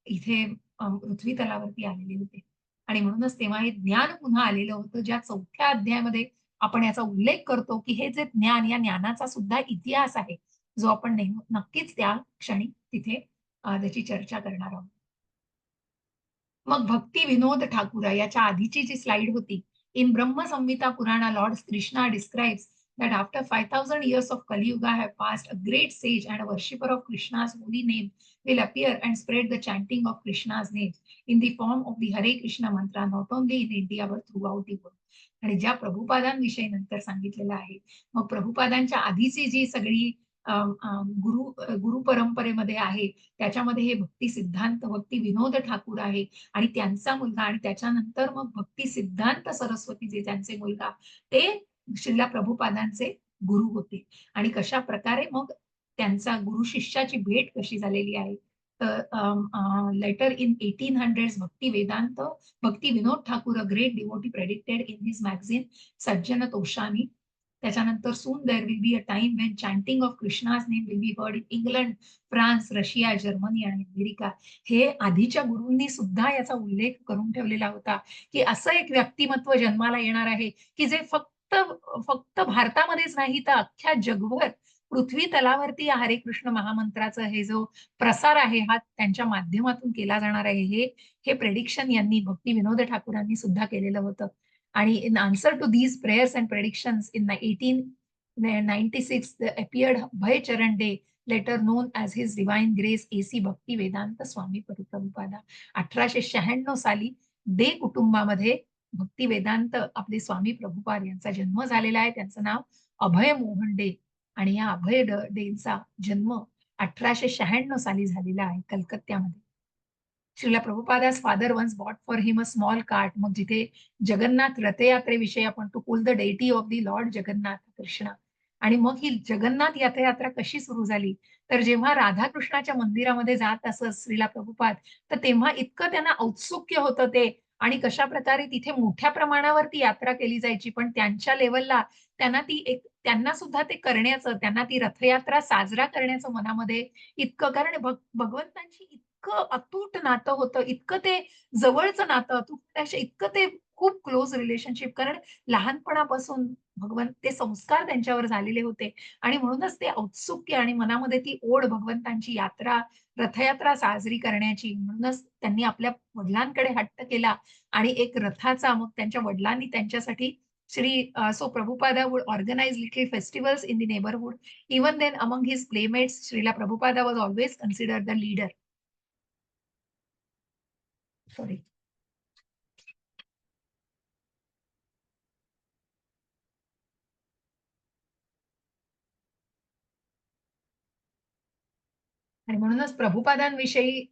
इथे पृथ्वी तलावरती आलेले होते. आणि म्हणूनच तेव्हा हे ज्ञान पुन्हा आलेलं होतं, ज्या 4थ्या अध्यायामध्ये आपण याचा उल्लेख करतो, की हे जे ज्ञान, या ज्ञानाचा सुद्धा इतिहास आहे, जो आपण नक्कीच त्या क्षणी तिथे त्याची चर्चा करणार आहोत. मग भक्ती विनोद ठाकूर याच्या आधीची जी स्लाइड होती. इन ब्रह्म संहिता पुराणा Lord Krishna describes that after 5,000 years of Kali Yuga have passed, a great sage and a worshipper of Krishna's holy name will appear and spread the chanting of Krishna's name in the form of the Hare Krishna mantra, not only in India but throughout the world. आणि ज्या प्रभुपादांविषयी नंतर सांगितलेलं आहे. मग प्रभुपादांच्या आधीची जी सगळी गुरु परंपरेमध्ये आहे, त्याच्यामध्ये हे भक्ती सिद्धांत, भक्ती विनोद ठाकूर आहे आणि त्यांचा मुलगा आणि त्याच्यानंतर मग भक्ती सिद्धांत सरस्वती जे त्यांचे मुलगा, ते श्रीला प्रभुपादांचे गुरु होते आणि कशा प्रकारे मग त्यांचा गुरु शिष्याची भेट कशी झालेली आहे. तर later in 1800s Bhakti Vedanta, Bhakti Vinod Thakur, a great devotee predicted in his magazine Sajjan Toshani. त्याच्यानंतर soon there will be a time when chanting of Krishna's name will be heard in England, France, Russia, Germany आणि अमेरिका. हे आधीच्या गुरूंनी सुद्धा याचा उल्लेख करून ठेवलेला होता, की असं एक व्यक्तिमत्व जन्माला येणार आहे, की जे फक्त फक्त भारतामध्येच नाही तर अख्ख्या जगभर पृथ्वी तलावरती या हरे कृष्ण महामंत्राचा हे जो प्रसार आहे, हा त्यांच्या माध्यमातून केला जाणार आहे. हे हे प्रेडिक्शन यांनी भक्ती विनोद ठाकूरांनी सुद्धा केलेलं होतं. आणि in answer to these prayers and predictions in the 1896 appeared Bhai Charan Day, later known as His Divine Grace AC भक्ती वेदांत स्वामी प्रभुपादा. 1896 साली डे कुटुंबामध्ये भक्ती वेदांत आपले स्वामी प्रभुपाद यांचा जन्म झालेला आहे. त्यांचं नाव अभय मोहन डे आणि या अभय डेचा जन्म 1896 साली झालेला आहे कलकत्त्यामध्ये. Srila Prabhupada's father once bought for him a small cart. मग जिथे जगन्नाथ रथयात्रेविषयी आपण to pull the deity of the Lord Jagannath Krishna. आणि मग ही जगन्नाथ रथयात्रा कशी सुरू झाली? तर जेव्हा राधाकृष्णाच्या मंदिरामध्ये जात असत श्रीला प्रभुपाद, तर तेव्हा इतकं त्यांना औत्सुक्य होतं ते आणि कशाप्रकारे तिथे मोठ्या प्रमाणावर ती यात्रा केली जायची. पण त्यांच्या लेव्हलला त्यांना सुद्धा ते करण्याचं, त्यांना ती रथयात्रा साजरा करण्याचं मनामध्ये इतकं, कारण भगवंतांची इतकं अतूट नातं होतं, इतकं ते जवळचं नातं, अतूट असे इतकं ते खूप क्लोज रिलेशनशिप, कारण लहानपणापासून ते संस्कार त्यांच्यावर झालेले होते आणि म्हणूनच ते औत्सुक्य आणि मनामध्ये ती ओढ भगवंतांची रथयात्रा साजरी करण्याची. म्हणूनच त्यांनी आपल्या वडिलांकडे हट्ट केला आणि एक रथाचा, मग त्यांच्या वडिलांनी त्यांच्यासाठी so Prabhupada would organize little festivals in the neighborhood. Even then, among his playmates, Srila Prabhupada was always considered the leader. Sorry. आणि म्हणूनच प्रभुपादांविषयी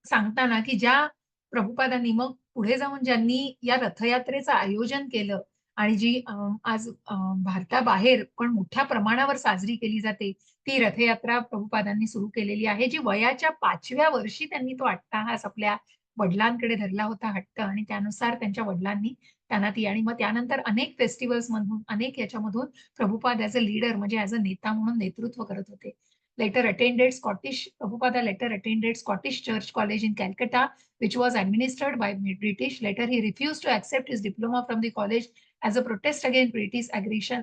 सांगताना, की ज्या प्रभुपादांनी मग पुढे जाऊन ज्यांनी या रथयात्रेचं आयोजन केलं आणि जी आज भारताबाहेर पण मोठ्या प्रमाणावर साजरी केली जाते, ती रथयात्रा प्रभुपादांनी सुरू केलेली आहे, जी वयाच्या 5व्या वर्षी त्यांनी तो अट्टाहास आपल्या वडिलांकडे धरला होता हट्ट आणि त्यानुसार त्यांच्या वडिलांनी त्यांना ती, आणि मग त्यानंतर अनेक फेस्टिव्हल्स मधून, अनेक याच्यामधून प्रभुपाद ॲज अ लीडर म्हणजे ॲज अ नेता म्हणून नेतृत्व करत होते. Prabhupada later attended Scottish Church College in Calcutta, which was administered by British. Later, he refused to accept his diploma from the college as a protest against British aggression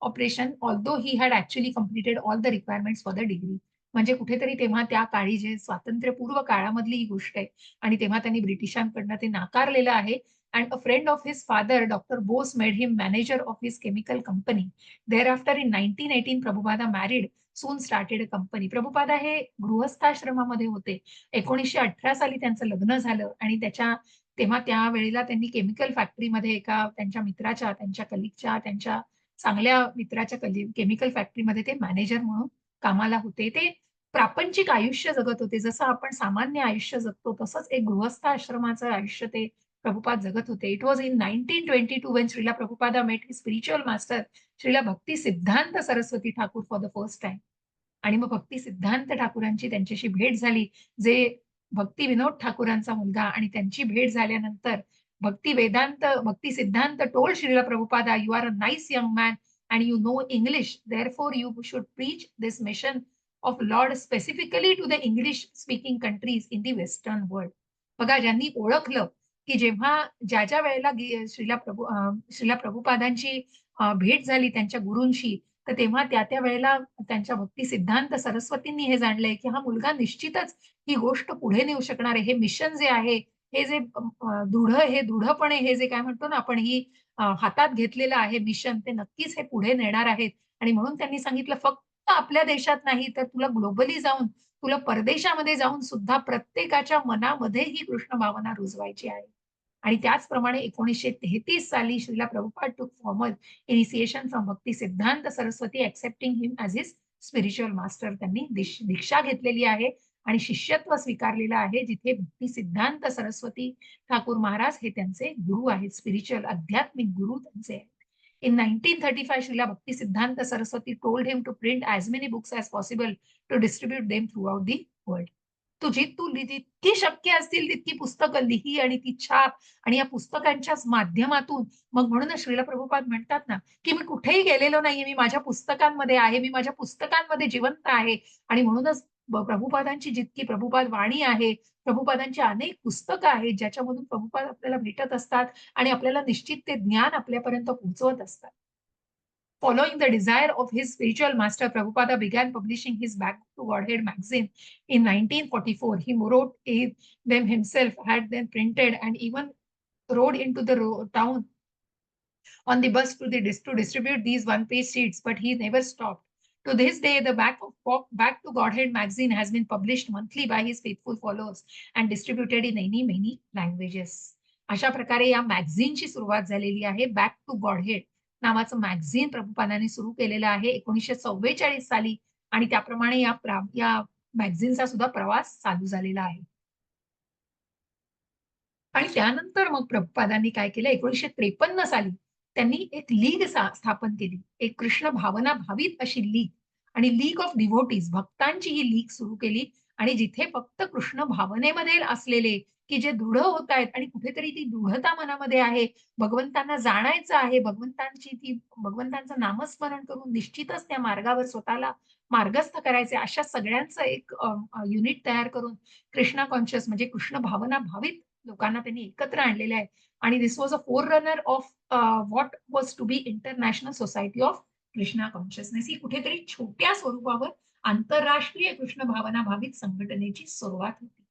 operation, although he had actually completed all the requirements for the degree. म्हणजे कुठेतरी तेव्हा त्या काळी जे स्वातंत्र्यपूर्व काळामधली ही गोष्ट आहे आणि तेव्हा त्यांनी ब्रिटिशांकडनं ते नाकारलेलं आहे. And a friend of his father, Dr. Bose, made him manager of his chemical company. Thereafter, in 1918, Prabhupada married, soon started a company. Prabhupada हे गृहस्थाश्रमामध्ये होते. 1918 साली त्यांचं लग्न झालं आणि तेव्हा त्यावेळेला त्यांनी केमिकल फॅक्टरीमध्ये एका त्यांच्या मित्राच्या, त्यांच्या कलीगच्या, त्यांच्या चांगल्या मित्राच्या केमिकल फॅक्टरीमध्ये ते मॅनेजर म्हणून कामाला होते. ते प्रापंचिक आयुष्य जगत होते. जसं आपण सामान्य आयुष्य जगतो तसंच एक गृहस्थ आश्रमाचं आयुष्य ते प्रभुपाद जगत होते. It was in 1922 when Srila Prabhupada met his spiritual master Srila Bhakti Siddhanta Saraswati Thakur for the first time. आणि मग भक्ती सिद्धांत ठाकूरांची त्यांच्याशी भेट झाली. जे भक्ती विनोद ठाकूरांचा मुलगा आणि त्यांची भेट झाल्यानंतर Bhaktisiddhanta told Srila Prabhupada, "you are a nice young man and you know English. Therefore, you should preach this mission of Lord specifically to the English speaking countries in the Western world." बघा, ज्यांनी ओळखलं की जेव्हा ज्या वेळेला श्रीला प्रभुपादांची भेट झाली त्यांच्या गुरूंशी, तर तेव्हा त्या वेळेला त्यांच्या भक्ती सिद्धांत सरस्वतींनी हे जाणलंय की हा मुलगा निश्चितच ही गोष्ट पुढे नेऊ शकणार आहे. हे मिशन जे आहे, हे जे दृढपणे हे जे काय म्हणतो ना आपण ही हातात घेतलेलं आहे मिशन, ते नक्कीच हे पुढे नेणार आहेत. आणि म्हणून त्यांनी सांगितलं, फक्त आपल्या देशात नाही, तर तुला ग्लोबली जाऊन, तुला परदेशामध्ये जाऊन सुद्धा प्रत्येकाच्या मनामध्ये ही कृष्ण भावना रुजवायची आहे. आणि त्याचप्रमाणे 1933 साली श्रीला प्रभुपाद टूक formal initiation from Bhakti Siddhanta Saraswati accepting him as his spiritual master. त्यांनी दीक्षा घेतलेली आहे आणि शिष्यत्व स्वीकारलेलं आहे, जिथे भक्ती सिद्धांत सरस्वती ठाकूर महाराज हे त्यांचे गुरु आहेत, स्पिरिच्युअल आध्यात्मिक गुरु त्यांचे आहेत. In 1935, Srila Bhakti Siddhanta Saraswati told him to print as many books as possible to distribute them throughout the world. तू जितकी शक्य असतील तितकी पुस्तकं लिही आणि ती छाप आणि या पुस्तकांच्याच माध्यमातून मग म्हणूनच श्रीला प्रभुपाद म्हणतात ना, की मी कुठेही गेलेलो नाहीये. मी माझ्या पुस्तकांमध्ये आहे. मी माझ्या पुस्तकांमध्ये जिवंत आहे आणि म्हणूनच प्रभुपादांची जितकी प्रभुपाद वाणी आहे, प्रभुपादांची अनेक पुस्तकं आहेत, ज्याच्यामधून प्रभुपाद आपल्याला भेटत असतात आणि आपल्याला निश्चित ते ज्ञान आपल्यापर्यंत पोहोचवत असतात. Following the desire of his spiritual master, Prabhupada began publishing his Back to Godhead magazine in 1944. He wrote them himself, had them printed, and even rode into the town on the bus to distribute these one-page sheets, but he never stopped. To this day, the Back to Godhead magazine has been published monthly by his faithful followers and distributed in many languages. अशा प्रकारे या मॅगझिनची सुरुवात झालेली आहे. बॅक टू गॉडहेड नावाचं मॅगझिन प्रभुपादांनी सुरू केलेलं आहे 1944 साली आणि त्याप्रमाणे या मॅगझिनचा सुद्धा प्रवास चालू झालेला आहे. आणि त्यानंतर मग प्रभुपादांनी काय केलं 1953 साली त्यांनी एक लीग स्थापन केली. एक कृष्ण भावना भावित अशी लीग आणि लीग ऑफ डिव्होटीज भक्तांची ही लीग सुरू केली आणि जिथे फक्त कृष्ण भावनेमध्ये असलेले की जे दृढ होत आहेत आणि कुठेतरी ती दृढता मनामध्ये आहे, भगवंतांना जाणायचं आहे, भगवंतांचं नामस्मरण करून निश्चितच त्या मार्गावर स्वतःला मार्गस्थ करायचे, अशा सगळ्यांचं एक युनिट तयार करून कृष्णा कॉन्शियस म्हणजे कृष्ण भावना भावित लोकांना त्यांनी एकत्र आणलेले आहे. आणि this was a forerunner of what was to be international society of Krishna consciousness. ही कुठेतरी छोट्या स्वरूपावर आंतरराष्ट्रीय कृष्ण भावना भावित संघटनेची सुरुवात होती.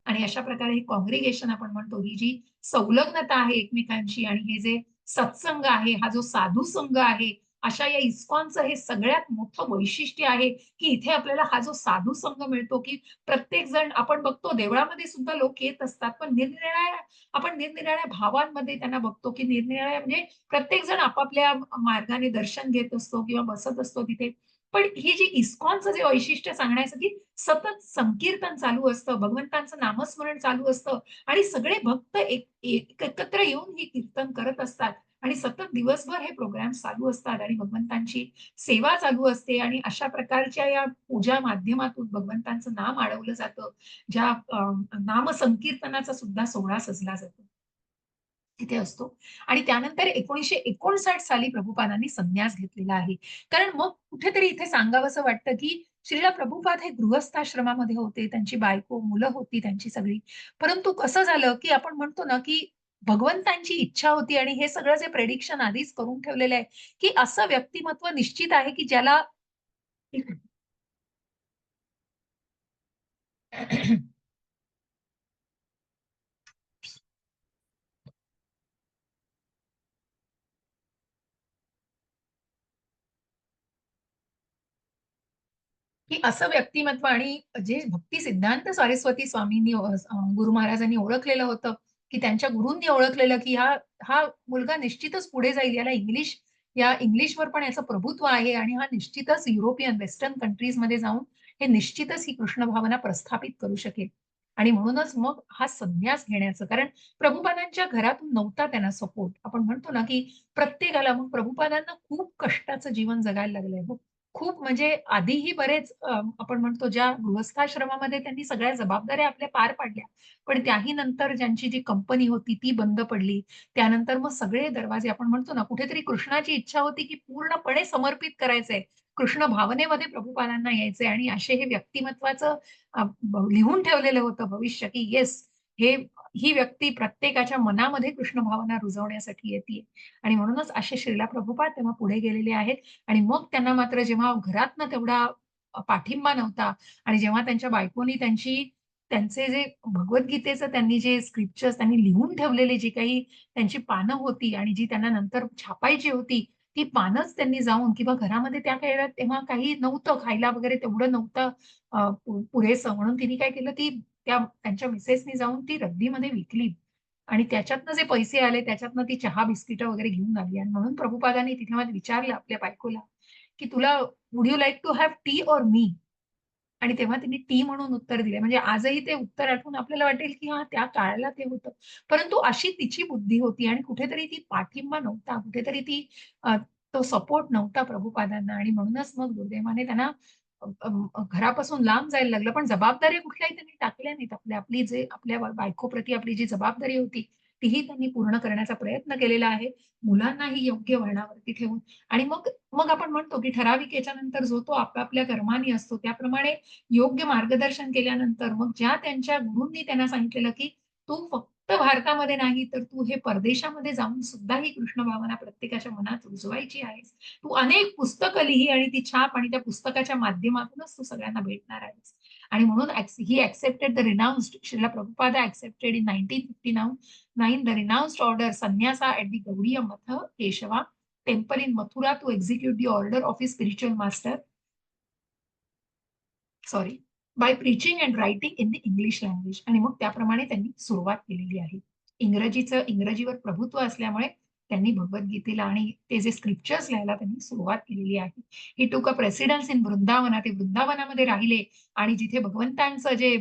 आणि अशा प्रकारे हे कॉंग्रिगेशन आपण म्हणतो, ही जी संलग्नता आहे एकमेकांची आणि हे जे सत्संग आहे, हा जो साधू संघ आहे, अशा या इस्कॉनचं हे सगळ्यात मोठं वैशिष्ट्य आहे, की इथे आपल्याला हा जो साधू संघ मिळतो, की प्रत्येक जण आपण बघतो देवळामध्ये सुद्धा लोक येत असतात, पण आपण निरनिराळ्या भावांमध्ये त्यांना बघतो, की निरनिराळ्या म्हणजे प्रत्येक जण आपापल्या मार्गाने दर्शन घेत असतो किंवा बसत असतो तिथे. पण ही जी इस्कॉनचं जे वैशिष्ट्य सांगण्याचं, की सतत संकीर्तन चालू असतं, भगवंतांचं नामस्मरण चालू असतं आणि सगळे भक्त एकत्र येऊन हे कीर्तन करत असतात आणि सतत दिवसभर हे प्रोग्राम चालू असतात आणि भगवंतांची सेवा चालू असते आणि अशा प्रकारच्या या पूजा माध्यमातून भगवंतांचं नाम आळवलं जातं. ज्या नाम संकीर्तनाचा सुद्धा सोहळा सजला जातो. तिथे असतो आणि त्यानंतर 1959 साली प्रभुपादांनी संन्यास घेतलेला आहे. कारण मग कुठेतरी इथे सांगावसं वाटतं, की श्रीला प्रभुपाद हे गृहस्थाश्रमामध्ये होते. त्यांची बायको, मुलं होती त्यांची सगळी. परंतु कसं झालं, की आपण म्हणतो ना, की भगवंतांची इच्छा होती आणि हे सगळं जे प्रेडिक्शन आधीच करून ठेवलेलं आहे, की असं व्यक्तिमत्व निश्चित आहे, की ज्याला की असं व्यक्तिमत्व आणि जे भक्ती सिद्धांत सरस्वती स्वामींनी गुरु महाराजांनी ओळखलेलं होतं, की त्यांच्या गुरूंनी ओळखलेलं, की हा हा मुलगा निश्चितच पुढे जाईल. या इंग्लिशवर पण याचं प्रभुत्व आहे आणि हा निश्चितच युरोपियन वेस्टर्न कंट्रीजमध्ये जाऊन हे निश्चितच ही कृष्ण भावना प्रस्थापित करू शकेल. आणि म्हणूनच मग हा संन्यास घेण्याचं कारण प्रभुपादांच्या घरातून नव्हता त्यांना सपोर्ट. आपण म्हणतो ना, की प्रत्येकाला मग प्रभुपादांना खूप कष्टाचं जीवन जगायला लागलंय हो. खूप म्हणजे आधीही बरेच आपण म्हणतो ज्या गृहस्थाश्रमामध्ये त्यांनी सगळ्या जबाबदाऱ्या आपल्या पार पाडल्या. पण त्याही नंतर ज्यांची जी कंपनी होती ती बंद पडली. त्यानंतर मग सगळे दरवाजे आपण म्हणतो ना, कुठेतरी कृष्णाची इच्छा होती, की पूर्णपणे समर्पित करायचंय. कृष्ण भावनेमध्ये प्रभुपादांना यायचंय आणि असे हे व्यक्तिमत्वाचं लिहून ठेवलेलं होतं भविष्य, की येस हे ही व्यक्ती प्रत्येकाच्या मनामध्ये कृष्ण भावना रुजवण्यासाठी येतीये आणि म्हणूनच असे श्रीला प्रभुपाद तेव्हा पुढे गेलेले आहेत आणि मग त्यांना मात्र जेव्हा घरातनं तेवढा पाठिंबा नव्हता आणि जेव्हा त्यांच्या बायकोनी त्यांचे जे भगवद्गीतेचं त्यांनी जे स्क्रिप्चर्स त्यांनी लिहून ठेवलेले जे काही त्यांची पानं होती आणि जी त्यांना नंतर छापायची होती, ती पानच त्यांनी जाऊन किंवा घरामध्ये त्या काळात तेव्हा काही नव्हतं खायला वगैरे तेवढं नव्हतं पुरेसं म्हणून तिने काय केलं ती त्यांच्या मिसेसनी जाऊन ती रद्दीमध्ये विकली आणि त्याच्यातनं जे पैसे आले त्याच्यातनं ती चहा बिस्किटं वगैरे घेऊन आली आणि म्हणून प्रभुपादांनी तिथे मला विचारलं आपल्या बायकोला, की "तुला would you like to have tea or me?" आणि तेव्हा तिने टी म्हणून उत्तर दिलं. म्हणजे आजही ते उत्तर आठवून आपल्याला वाटेल, की हां, त्या काळाला ते होतं. परंतु अशी तिची बुद्धी होती आणि कुठेतरी ती पाठिंबा नव्हता. कुठेतरी तो सपोर्ट नव्हता प्रभुपादांना आणि म्हणूनच मग दुर्दैवाने त्यांना घरापासून लांब जायला लागलं. पण जबाबदाऱ्या कुठल्याही त्यांनी टाकल्या नाहीत. आपली जे आपल्या बायकोप्रती आपली जी जबाबदारी होती, तीही त्यांनी पूर्ण करण्याचा प्रयत्न केलेला आहे. मुलांनाही योग्य वळणावरती ठेवून आणि मग मग आपण म्हणतो, की ठराविक याच्यानंतर जो तो आपापल्या कर्मानी असतो, त्याप्रमाणे योग्य मार्गदर्शन केल्यानंतर मग ज्या त्यांच्या गुरूंनी त्यांना सांगितलेलं, की "तू फक्त भारतामध्ये नाही, तर तू हे परदेशामध्ये जाऊन सुद्धा ही कृष्ण भावना प्रत्येकाच्या मनात रुजवायची आहेस. तू अनेक पुस्तकं लिही आणि ती छाप आणि त्या पुस्तकाच्या माध्यमातूनच तू सगळ्यांना भेटणार आहेस." आणि म्हणून he accepted the renounced Srila Prabhupada accepted in 1959 the renounced order sannyasa at the Gaudiya Math Keshava temple in Mathura to execute the order of his spiritual master sorry by preaching and writing in the English language आणि मग त्याप्रमाणे त्यांनी सुरुवात केलेली आहे. इंग्रजीवर प्रभुत्व असल्यामुळे त्यांनी भगवद्गीतेला आणि ते जे स्क्रिप्चर्स लिहायला त्यांनी सुरुवात केलेली आहे. ही टूक अ प्रेसिडन्स इन वृंदावना ते वृंदावनामध्ये राहिले आणि जिथे भगवंतांचं जे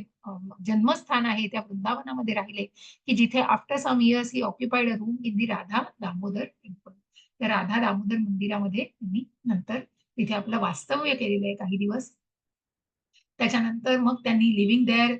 जन्मस्थान आहे त्या वृंदावनामध्ये राहिले, की जिथे after some years he occupied a room in the Radha Damodar temple. त्या राधा दामोदर मंदिरामध्ये त्यांनी नंतर तिथे आपलं वास्तव्य केलेलं आहे काही दिवस त्याच्यानंतर मग त्यांनी living there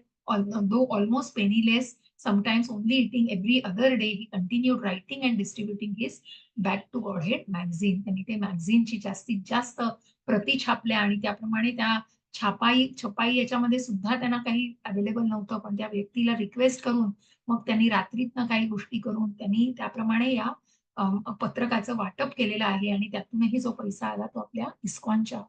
though almost penniless, sometimes only eating every other day, he continued writing and distributing his back to Godhead magazine. त्यांनी ते मॅगझीनची जास्तीत जास्त प्रती छापल्या आणि त्याप्रमाणे त्या छपाई याच्यामध्ये सुद्धा त्यांना काही अवेलेबल नव्हतं. पण त्या व्यक्तीला रिक्वेस्ट करून मग त्यांनी रात्रीतनं काही गोष्टी करून त्यांनी त्याप्रमाणे या पत्रकाचं वाटप केलेलं आहे आणि त्यातूनही जो पैसा आला तो आपल्या इस्कॉनच्या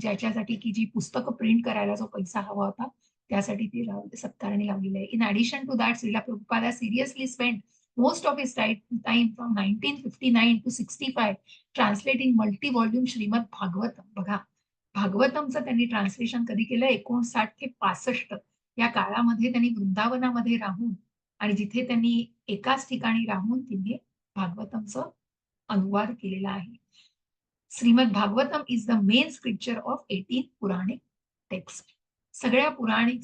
ज्याच्यासाठी की जी पुस्तकं प्रिंट करायला जो पैसा हवा होता, त्यासाठी ती सत्कारणी लावलेली आहे. In addition to that Srila Prabhupada seriously spent most of his time from 1959 to 65 translating multi volume Srimad Bhagavatam. बघा, भागवतमचं त्यांनी ट्रान्सलेशन कधी केलं 59 ते 65 या काळामध्ये त्यांनी वृंदावनामध्ये राहून आणि जिथे त्यांनी एकाच ठिकाणी राहून तिथे भागवतमचं अनुवाद केलेला आहे. Srimad Bhagavatam is the main scripture of 18 Puranic text. सगळ्या पौराणिक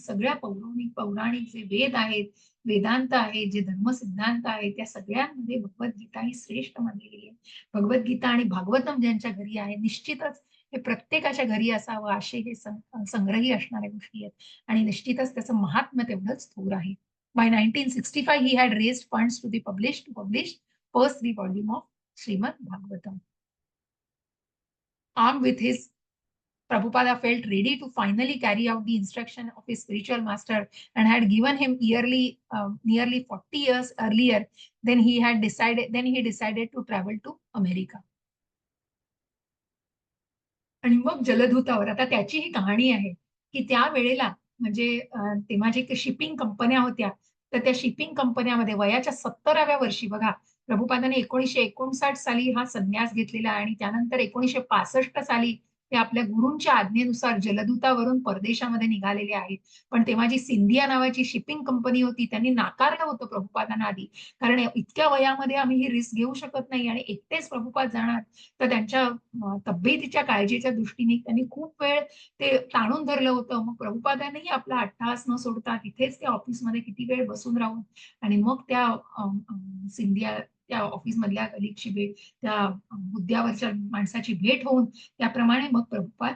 जे वेद आहेत, वेदांत आहेत, जे धर्मसिद्धांत आहेत, त्या सगळ्यांमध्ये भगवद्गीता ही श्रेष्ठ मानली गेली आहे. भगवद्गीता आणि भागवतम ज्यांच्या घरी आहे, निश्चितच हे प्रत्येकाच्या घरी असावं असे हे संग्रही असणाऱ्या गोष्टी आहेत आणि निश्चितच त्याचं महात्म्य तेवढंच थोर आहे. By 1965 he had raised funds to publish first 3 volume of Srimad Bhagavatam. Armed with his Prabhupada felt ready to finally carry out the instruction of his spiritual master and had given him nearly 40 years earlier. Then he decided to travel to America. आणि मग जलदूतावर आता त्याची ही कहाणी आहे, की त्यावेळेला म्हणजे तेव्हा जे शिपिंग कंपन्या होत्या, तर त्या शिपिंग कंपन्यामध्ये वयाच्या 70व्या वर्षी बघा, प्रभुपादांनी 1959 साली हा संन्यास घेतलेला आणि त्यानंतर 1965 साली ते आपल्या गुरूंच्या आज्ञेनुसार जलदूतावरून परदेशामध्ये निघालेले आहेत. पण तेव्हा जी सिंधिया नावाची शिपिंग कंपनी होती त्यांनी नाकारलं होतं प्रभुपादांना आधी. कारण इतक्या वयामध्ये आम्ही ही रिस्क घेऊ शकत नाही आणि एकटेच प्रभुपाद जाणार. तर त्यांच्या तब्येतीच्या काळजीच्या दृष्टीने त्यांनी खूप वेळ ते ताणून धरलं होतं. मग प्रभुपादांनीही आपला अट्टहास न सोडता तिथेच त्या ऑफिसमध्ये किती वेळ बसून राहून आणि मग त्या सिंधिया त्या ऑफिसमधल्या कलीगची भेट, त्या हुद्द्यावरच्या माणसाची भेट होऊन त्याप्रमाणे मग प्रभुपाद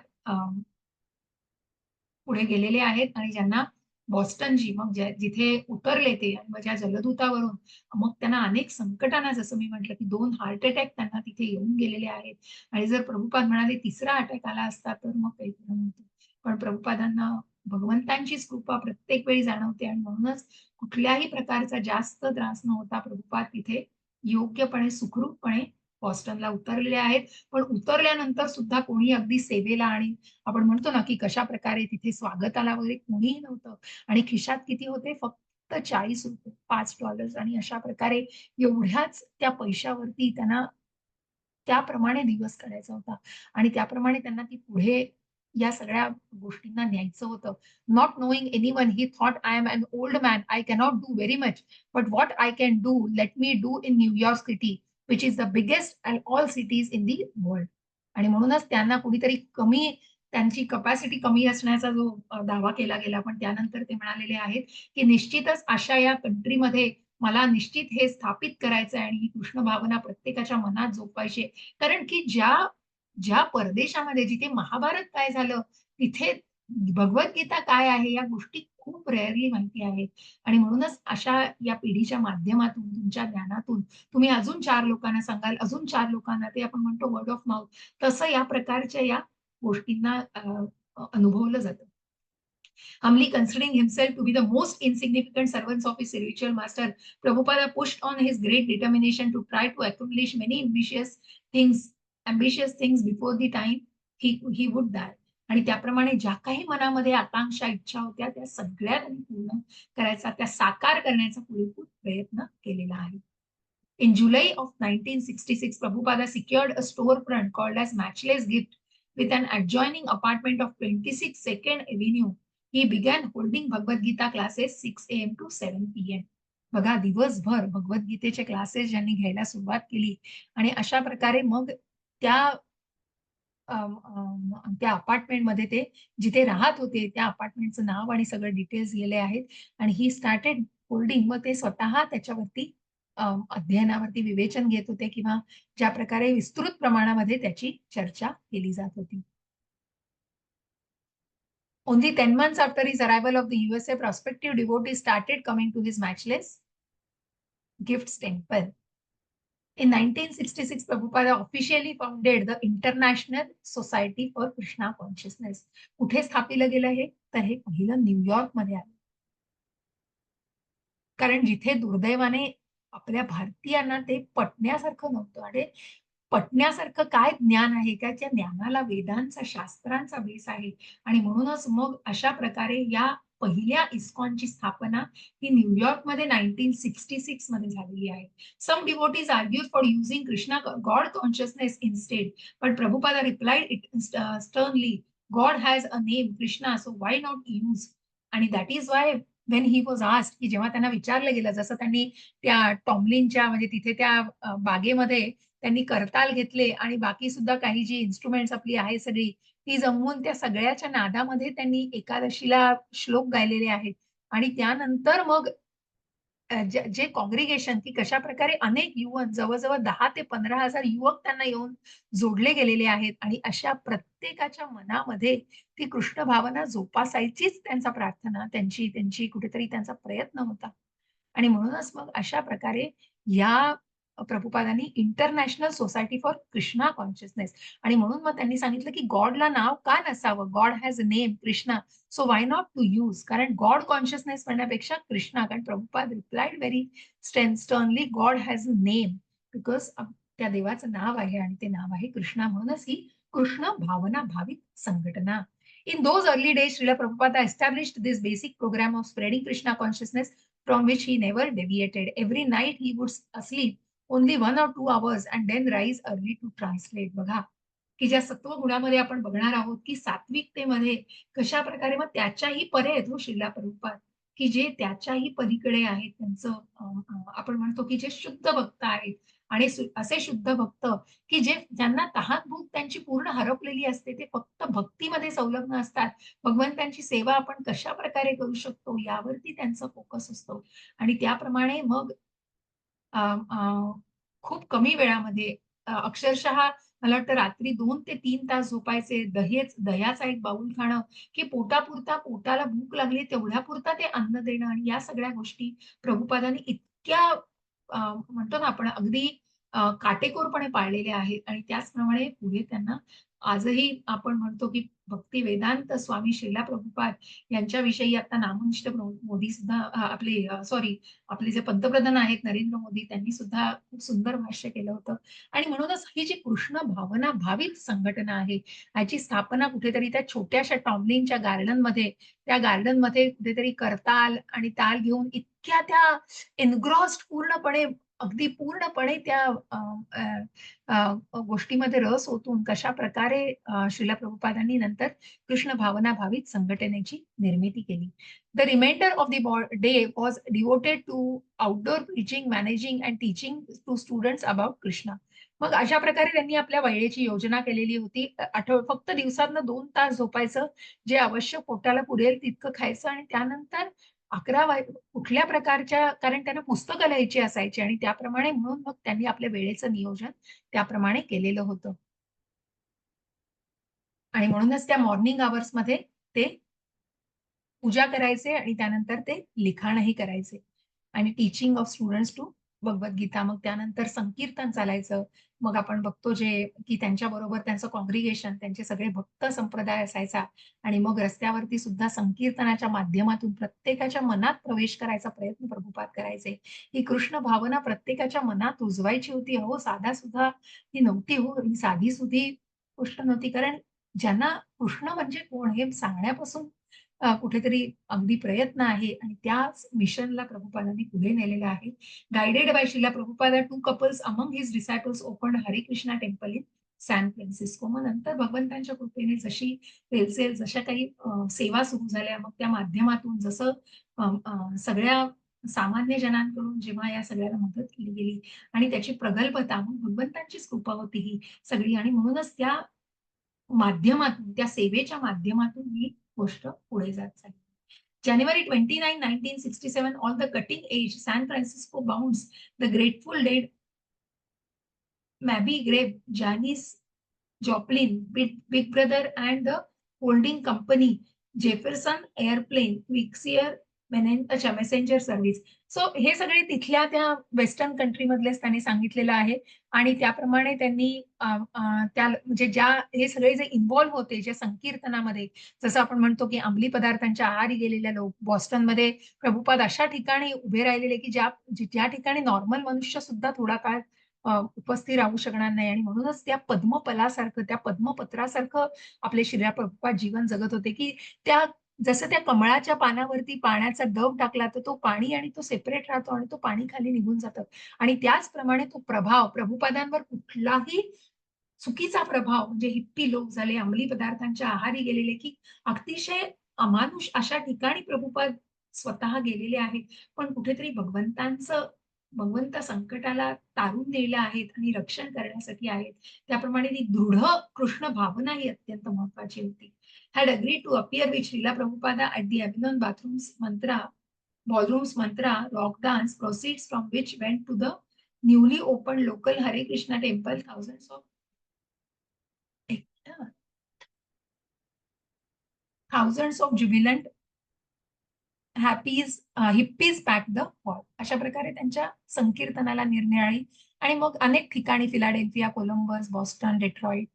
पुढे गेलेले आहेत आणि ज्यांना बॉस्टनची मग जिथे उतरले ते आणि मग ज्या जलदूतावरून मग त्यांना अनेक संकटांना जसं मी म्हटलं की 2 हार्ट अटॅक त्यांना तिथे येऊन गेलेले आहेत आणि जर प्रभुपाद म्हणाले तिसरा अटॅक आला असता तर मग काही खरं नव्हतं. पण प्रभुपादांना भगवंतांचीच कृपा प्रत्येक वेळी जाणवते आणि म्हणूनच कुठल्याही प्रकारचा जास्त त्रास न होता प्रभुपाद तिथे योग्यपणे सुखरूपपणे बॉस्टनला उतरलेले आहेत. पण उतरल्यानंतर सुद्धा कोणी अगदी सेवेला आणि आपण म्हणतो ना, की कशाप्रकारे तिथे स्वागताला वगैरे कोणीही नव्हतं आणि खिशात किती होते फक्त ₹40 $5 आणि अशा प्रकारे एवढ्याच त्या पैशावरती त्यांना त्याप्रमाणे दिवस काढायचा होता आणि त्याप्रमाणे त्यांना ती पुढे या सगळ्या गोष्टींना न्यायचं होतं. Not knowing anyone he thought I am an old man. I cannot do very much. But what I can do, let me do in New York City, which is the biggest and all cities in the world. आणि म्हणूनच त्यांना कुणीतरी कमी त्यांची कपॅसिटी कमी असण्याचा जो दावा केला गेला. पण त्यानंतर ते म्हणालेले आहेत, की निश्चितच अशा या कंट्रीमध्ये मला निश्चित हे स्थापित करायचं आहे आणि ही कृष्ण भावना प्रत्येकाच्या मनात जोपासायची आहे. कारण की ज्या ज्या परदेशामध्ये जिथे महाभारत काय झालं, तिथे भगवद्गीता काय आहे, या गोष्टी खूप रेअरली माहिती आहेत. आणि म्हणूनच अशा या पिढीच्या माध्यमातून, तुमच्या ज्ञानातून तुम्ही अजून 4 लोकांना सांगाल, अजून 4 लोकांना ते आपण म्हणतो वर्ड ऑफ माउथ, तसं या प्रकारच्या या गोष्टींना अनुभवलं जातं. Humbly considering himself to be the most insignificant servants of his spiritual master, Prabhupada pushed on his great determination to try to accomplish many ambitious things before the time he would die. आणि त्याप्रमाणे ज्या काही मनामध्ये आकांक्षा, इच्छा होत्या त्या सगळ्या त्यांनी पूर्ण करायचा, त्या साकार करण्याचा पुरेपूर प्रयत्न केलेला आहे. In July of 1966, Prabhupada secured a storefront called as Matchless Gift with an adjoining apartment of 26 Second Avenue. He began holding Bhagavad Gita classes 6 a.m. to 7 p.m. बघा दिवसभर भगवद्गीतेचे क्लासेस ज्यांनी घ्यायला सुरुवात केली आणि अशा प्रकारे मग त्या त्या अपार्टमेंटमध्ये ते जिथे राहत होते त्या अपार्टमेंटचं नाव आणि सगळं डिटेल्स लिहिले आहेत आणि ही स्टार्टेड होल्डिंग मग ते स्वतः त्याच्यावरती अध्ययनावरती विवेचन घेत होते किंवा ज्या प्रकारे विस्तृत प्रमाणामध्ये त्याची चर्चा केली जात होती. Only 10 months after his arrival of the USA, prospective devotees started coming to his matchless gifts temple. In 1966, Prabhupada officially founded the International Society for Krishna Consciousness. कुठे स्थापिलं गेलं हे? तर हे पहिलं न्यूयॉर्कमध्ये आलं. कारण जिथे दुर्दैवाने आपल्या भारतीयांना ते पटण्यासारखं नव्हतं आणि पटण्यासारखं काय ज्ञान आहे का त्या ज्ञानाला वेदांचा, शास्त्रांचा बेस आहे आणि म्हणूनच मग अशा प्रकारे या पहिल्या इस्कॉनची स्थापना ही न्यूयॉर्कमध्ये 1966 मध्ये झालेली आहे. Some devotees argued for using Krishna God consciousness instead, but Prabhupada replied it sternly, God has a name Krishna, so why not use? आणि that is why when he was asked की जेव्हा त्यांना विचारलं गेलं जसं त्यांनी त्या टॉमलिनच्या म्हणजे तिथे त्या बागेमध्ये त्यांनी करताल घेतले आणि बाकी सुद्धा काही जी इन्स्ट्रुमेंट्स आपली आहे सगळी, ती जमवून त्या सगळ्याच्या नादामध्ये त्यांनी एकादशीला श्लोक गायलेले आहेत आणि त्यानंतर मग जे कॉन्ग्रिगेशन की कशाप्रकारे अनेक युवक जवळ-जवळ 10 ते 15,000 युवक त्यांना येऊन जोडले गेलेले आहेत आणि अशा प्रत्येकाच्या मनामध्ये ती कृष्ण भावना जोपासायचीच त्यांचा प्रार्थना, त्यांची त्यांची कुठेतरी त्यांचा प्रयत्न होता. आणि म्हणूनच मग अशा प्रकारे या प्रभुपादांनी international society for Krishna consciousness आणि म्हणून मग त्यांनी सांगितलं, की गॉडला नाव का नसावं? God has a name Krishna, so why not to use? कारण गॉड कॉन्शियसनेस म्हणण्यापेक्षा कृष्णा कारण Prabhupada replied very sternly, God has a name because त्या देवाचं नाव आहे आणि ते नाव आहे कृष्णा. म्हणूनच ही कृष्ण भावना भाविक संघटना. In those early days, Srila Prabhupada established this basic program of spreading Krishna consciousness from which he never deviated. Every night he would sleep only 1 or 2 hours and then rise early to translate. बघा की ज्या सत्वगुणामध्ये आपण बघणार आहोत, की सात्विकतेमध्ये कशाप्रकारे मग त्याच्याही परे आहेत हो श्रीला प्रभुपाद, की जे त्याच्याही पलीकडे आहेत. त्यांचं आपण म्हणतो की जे शुद्ध भक्त आहेत आणि असे शुद्ध भक्त, की ज्यांना तहान-भूक त्यांची पूर्ण हरपलेली असते. ते फक्त भक्तीमध्ये संलग्न असतात. भगवंतांची सेवा आपण कशाप्रकारे करू शकतो यावरती त्यांचा फोकस असतो आणि त्याप्रमाणे मग अ, अ, खूप कमी वेळामध्ये अक्षरशः मला वाटतं रात्री 2 ते 3 तास झोपायचे. दह्याचा एक बाउल खाणं, की पोटापुरता पोटाला भूक लागली तेवढ्यापुरता ते अन्न देणं आणि या सगळ्या गोष्टी प्रभुपादांनी इतक्या म्हणतो ना आपण अगदी काटेकोरपणे पाळलेल्या आहेत आणि त्याचप्रमाणे पुढे त्यांना आजही आपण म्हणतो, की भक्ती वेदांत स्वामी श्रीला प्रभुपाद यांच्याविषयी आता नामनिष्ठ मोदी सुद्धा आपले सॉरी आपले जे पंतप्रधान आहेत नरेंद्र मोदी त्यांनी सुद्धा खूप सुंदर भाष्य केलं होतं आणि म्हणूनच ही जी कृष्ण भावना भावित संघटना आहे, याची स्थापना कुठेतरी त्या छोट्याशा टॉमलिनच्या गार्डनमध्ये, त्या गार्डनमध्ये कुठेतरी करताल आणि ताल घेऊन इतक्या त्या एन्ग्रॉस्ड पूर्णपणे अगदी पूर्णपणे त्या अ, अ, गोष्टीमध्ये रस ओतून कशाप्रकारे श्रील प्रभुपादांनी नंतर कृष्ण भावना भावित संघटनेची निर्मिती केली. The remainder of the day was devoted to outdoor preaching, managing and teaching to students about Krishna. मग अशा प्रकारे त्यांनी आपल्या वेळेची योजना केलेली होती. फक्त दिवसातनं 2 तास झोपायचं, जे आवश्यक पोटाला पुरेल तितकं खायचं आणि त्यानंतर 11 कुठल्या प्रकारच्या कारण त्यांना पुस्तकं लिहायची असायची आणि त्याप्रमाणे म्हणून मग त्यांनी आपल्या वेळेचं नियोजन त्याप्रमाणे केलेलं होतं. आणि म्हणूनच त्या मॉर्निंग अवर्समध्ये ते पूजा करायचे आणि त्यानंतर ते लिखाणही करायचे. आणि teaching of students to Bhagavad Gita. मग त्यानंतर संकीर्तन चालायचं. मग आपण बघतो की त्यांच्याबरोबर त्यांचं कॉन्ग्रिगेशन, त्यांचे सगळे भक्त संप्रदाय असायचा आणि मग रस्त्यावरती सुद्धा संकीर्तनाच्या माध्यमातून प्रत्येकाच्या मनात प्रवेश करायचा प्रयत्न प्रभुपाद करायचे. ही कृष्ण भावना प्रत्येकाच्या मनात रुजवायची होती. अहो, साधा-सुधा ही नव्हती हो. ही साधी-सुधी गोष्ट नव्हती. कारण ज्यांना कृष्ण म्हणजे कोण हे सांगण्यापासून कुठेतरी अगदी प्रयत्न आहे आणि त्याच मिशनला प्रभुपादांनी पुढे नेलेलं आहे. Guided by Srila Prabhupada, 2 couples among his disciples opened Hare Krishna temple in San Francisco नंतर भगवंतांच्या कृपेने जशी रेलचेल जशा काही सेवा सुरू झाल्या, मग त्या माध्यमातून जसं सगळ्या सामान्य जनांकडून जेव्हा या सगळ्याला मदत केली गेली आणि त्याची प्रगल्भता मग भगवंतांचीच कृपा होती ही सगळी आणि म्हणूनच त्या माध्यमातून, त्या सेवेच्या माध्यमातून ही गोष्ट पुढे जात चालली. January 29, 1967, on the cutting edge San Francisco bounds the Grateful Dead, Maby Grape, Janis Joplin, Big Brother, and the holding company Jefferson Airplane, Quixier अच्छा मेसेंजर सर्व्हिस. सो हे सगळे तिथल्या त्या वेस्टर्न कंट्रीमधलेच त्यांनी सांगितलेलं आहे आणि त्याप्रमाणे त्यांनी त्या म्हणजे हे सगळे जे इन्व्हॉल्व होते, ज्या संकीर्तनामध्ये जसं आपण म्हणतो, की अंमली पदार्थांच्या आहारी गेलेले लोक, बॉस्टनमध्ये प्रभुपाद अशा ठिकाणी उभे राहिलेले, की ज्या ठिकाणी नॉर्मल मनुष्य सुद्धा थोडा काळ उपस्थित राहू शकणार नाही आणि म्हणूनच त्या पद्मफलासारखं, त्या पद्मपत्रासारखं आपले श्रीला प्रभुपाद जीवन जगत होते, की त्या जसं त्या कमळाच्या पानावरती पाण्याचा डव टाकला, तर तो पाणी आणि तो सेपरेट राहतो आणि तो पाणी खाली निघून जातं आणि त्याचप्रमाणे तो प्रभाव प्रभुपादांवर कुठलाही चुकीचा प्रभाव म्हणजे हिप्पी लोक झाले, अंमली पदार्थांच्या आहारी गेलेले, की अतिशय अमानुष अशा ठिकाणी प्रभुपाद स्वतः गेलेले आहेत. पण कुठेतरी भगवंत संकटाला तारून नेले आहेत आणि रक्षण करण्यासाठी आहेत. त्याप्रमाणे ती दृढ कृष्ण भावना ही अत्यंत महत्वाची होती. Had agreed to appear with Srila Prabhupada at the Abinon Ballrooms Mantra rock dance, proceeds from which went to the newly opened local Hare Krishna temple. Thousands of jubilant hippies pack the hall. अशा प्रकारे त्यांच्या संकीर्तनाला निरनिराळी आणि मग अनेक ठिकाणी फिलाडेल्फिया, कोलंबस, बॉस्टन, डेट्रॉइट.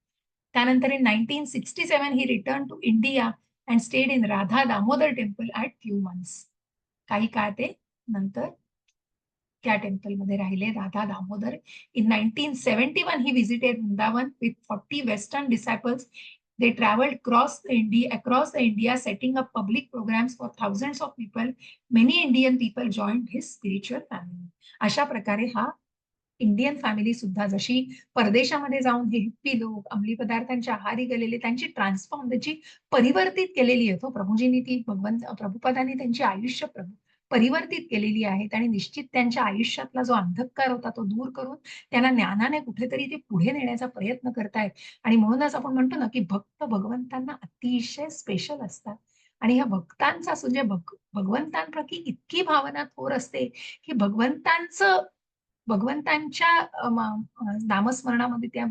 त्यानंतर in 1967 he return to India and stayed in Radha Damodar temple at few months. काही काळ ते नंतर त्या टेम्पलमध्ये राहिले Radha Damodar. In 1971 he visited Vrindavan with 40 Western disciples. They traveled across the India, setting up public programs for thousands of people. Many Indian people joined his spiritual family. अशा प्रकारे हा इंडियन फॅमिली सुद्धा जशी परदेशामध्ये जाऊन हे हिप्पी लोक अंमली पदार्थांच्या आहारी गेलेले त्यांची त्यांची परिवर्तित केलेली आहे. तो प्रभूजींनी ती प्रभुपदांनी त्यांची आयुष्य परिवर्तित केलेली आहेत आणि निश्चित त्यांच्या आयुष्यातला जो अंधकार होता तो दूर करून त्यांना ज्ञानाने कुठेतरी ते पुढे नेण्याचा प्रयत्न करतायत. आणि म्हणूनच आपण म्हणतो ना, की भक्त भगवंतांना अतिशय स्पेशल असतात. आणि ह्या भक्तांचा म्हणजे भगवंतांप्रती इतकी भावना थोर असते, की भगवंतांच्या नामस्मरणामध्ये त्या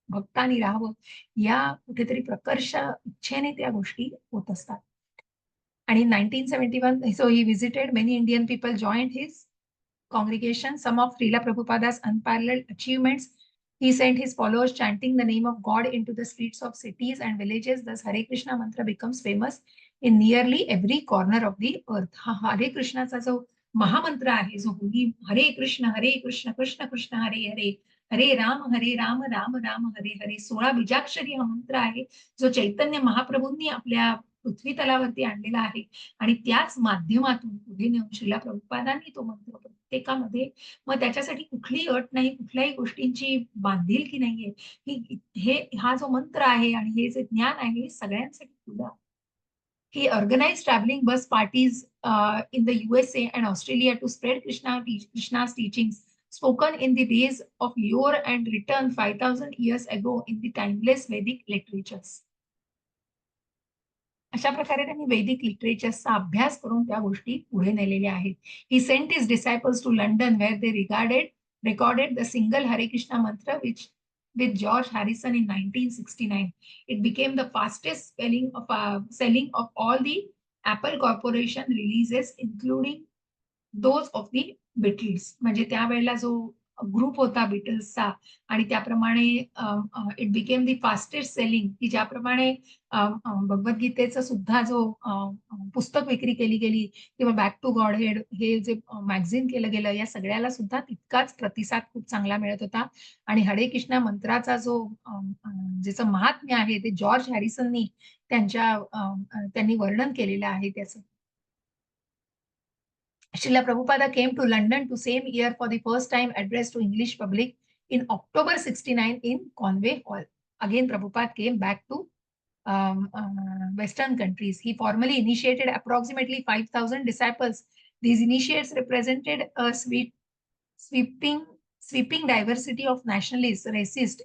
भक्तांनी राहावं, या कुठेतरी प्रकर्ष इच्छेने त्या गोष्टी होत असतात. And in 1971, so he visited, many Indian people joined his congregation. Some of Srila Prabhupada's unparalleled achievements, he sent his followers chanting the name of God into the streets of cities and villages. Thus, Hare Krishna mantra becomes famous in nearly every corner of the earth. हा हरे कृष्णाचा जो महामंत्र आहे, जो होली हरे कृष्ण कृष्ण कृष्ण हरे हरे, हरे राम राम राम हरे हरे, 16 बीजाक्षरी हा मंत्र आहे, जो चैतन्य महाप्रभूंनी आपल्या पृथ्वी तलावरती आणलेला आहे. आणि त्याच माध्यमातून पुढे नेऊन श्रीला प्रभुपादांनी तो मंत्र प्रत्येकामध्ये, मग त्याच्यासाठी कुठलीही अट नाही, कुठल्याही गोष्टींची बांधिलकी नाहीये. हा जो मंत्र आहे आणि हे जे ज्ञान आहे, हे सगळ्यांसाठी खुलं आहे. He organized traveling bus parties in the USA and Australia to spread Krishna's teachings, spoken in the days of yore and written 5,000 years ago in the timeless Vedic literatures. अशा प्रकारे त्यांनी वैदिक लिटरेचरचा अभ्यास करून त्या गोष्टी पुढे नेलेल्या आहेत. He sent his disciples to London where they recorded the single Hare Krishna mantra which with George Harrison in 1969. It became the fastest selling of all the Apple Corporation releases, including those of the Beatles. म्हणजे त्यावेळेला जो ग्रुप होता बीटल्सचा आणि त्याप्रमाणे it became the fastest selling, की ज्याप्रमाणे भगवद्गीतेचं सुद्धा जो पुस्तक विक्री केली गेली किंवा बॅक टू गॉड हेड हे जे मॅगझिन केलं गेलं, या सगळ्याला सुद्धा तितकाच प्रतिसाद खूप चांगला मिळत होता. आणि हरे कृष्णा मंत्राचा जो ज्याचं महात्म्य आहे ते जॉर्ज हॅरिसननी त्यांनी वर्णन केलेलं आहे त्याचं. Srila Prabhupada came to London to same year for the first time addressed to English public in October 69 in Conway Hall. Again, Prabhupada came back to Western countries. He formally initiated approximately 5,000 disciples. These initiates represented a sweeping diversity of nationalists, racist,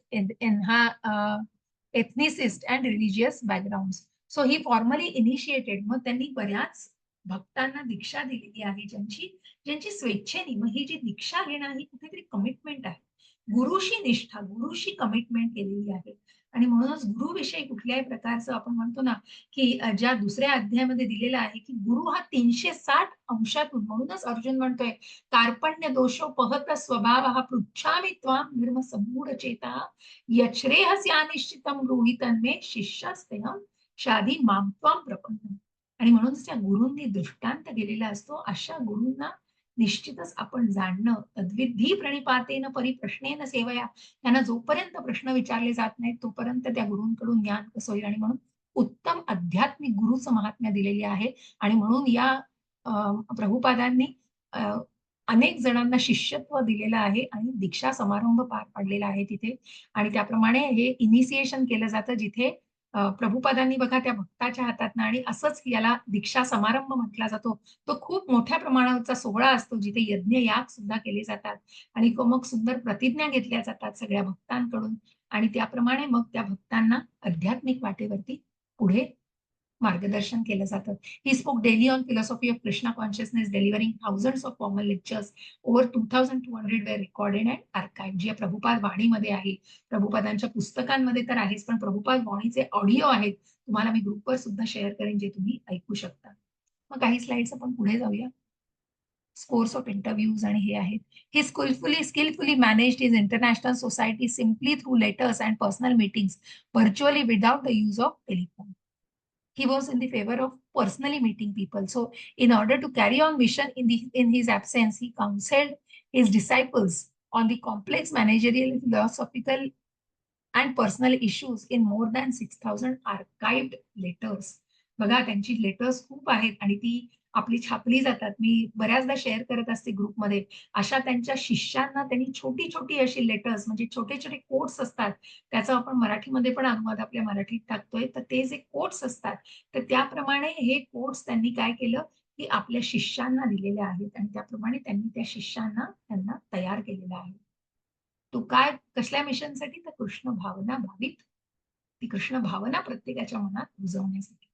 ethnicist and religious backgrounds. So he formally initiated. मग त्यांनी बऱ्याच भक्तांना दीक्षा दिलेली आहे, ज्यांची स्वेच्छेने. मग ही जी दीक्षा घेणं ही कुठेतरी कमिटमेंट आहे. गुरुशी निष्ठा, गुरुशी कमिटमेंट केलेली आहे. आणि म्हणूनच गुरुविषयी कुठल्याही प्रकारचं आपण म्हणतो ना, की ज्या दुसऱ्या अध्यायामध्ये दिलेलं आहे, की गुरु हा 360 अंशातून, म्हणूनच अर्जुन म्हणतोय, कार्पण्य दोषोपहत स्वभाव हा पृच्छामि त्वाम धर्म समूढ चेता यच्छ्रेहस्या निश्चितम गृहीतन्मे शिष्यास्तेहम शाधी माम त्वाम प्रपन्नम. आणि म्हणूनच त्या गुरूंनी दृष्टांत केलेला असतो. अशा गुरूंना निश्चितच आपण जाणणं, तद्विधी प्रणिपातेन परिप्रश्नेन सेवया, त्यांना जोपर्यंत प्रश्न विचारले जात नाहीत तोपर्यंत त्या गुरूंकडून ज्ञान कसं होईल. आणि म्हणून उत्तम आध्यात्मिक गुरुचं महात्म्य दिलेली आहे. आणि म्हणून या प्रभुपादांनी अनेक जणांना शिष्यत्व दिलेलं आहे आणि दीक्षा समारंभ पार पाडलेला आहे तिथे. आणि त्याप्रमाणे हे इनिशिएशन केलं जातं जिथे प्रभुपादांनी बघा त्या भक्ताच्या हातातनं, आणि असंच याला दीक्षा समारंभ म्हटला जातो. तो खूप मोठ्या प्रमाणावरचा सोहळा असतो जिथे यज्ञ याग सुद्धा केले जातात आणि मग सुंदर प्रतिज्ञा घेतल्या जातात सगळ्या भक्तांकडून. आणि त्याप्रमाणे मग त्या भक्तांना आध्यात्मिक वाटेवरती पुढे मार्गदर्शन केलं जातं. He spoke daily on philosophy of Krishna consciousness, delivering thousands of formal lectures. Over 2200 were recorded and archived. जे प्रभुपाद वाणीमध्ये आहे, प्रभुपादांच्या पुस्तकांमध्ये तर आहेच, पण प्रभुपाद वाणीचे ऑडिओ आहेत, तुम्हाला मी ग्रुपवर सुद्धा शेअर करेन, जे तुम्ही ऐकू शकता. मग काही स्लाइड्स आपण पुढे जाऊया. स्कोर्स ऑफ इंटरव्ह्यूज आणि हे आहेत. He skillfully managed his international society simply through letters and personal meetings virtually without the use of telephone. He was in the favor of personally meeting people. So in order to carry on mission in his absence, he counseled his disciples on the complex managerial, philosophical and personal issues in more than 6,000 archived letters. बघा त्यांची लेटर्स खूप आहेत आणि ती आपली छापली जातात. मी बऱ्याचदा शेअर करत असते ग्रुपमध्ये. अशा त्यांच्या शिष्यांना त्यांनी छोटी-छोटी अशी लेटर्स म्हणजे छोटे-छोटे कोट्स असतात. त्याचा आपण मराठीमध्ये पण अनुवाद आपल्या मराठीत टाकतोय. तर ते जे कोट्स असतात, तर त्याप्रमाणे हे कोट्स त्यांनी काय केलं, की आपल्या शिष्यांना दिलेले आहेत आणि त्याप्रमाणे त्यांनी त्या शिष्यांना त्यांना तयार केलेलं आहे. तो काय कसल्या मिशनसाठी? तर कृष्ण भावना भावित, ती कृष्ण भावना प्रत्येकाच्या मनात रुजवण्यासाठी.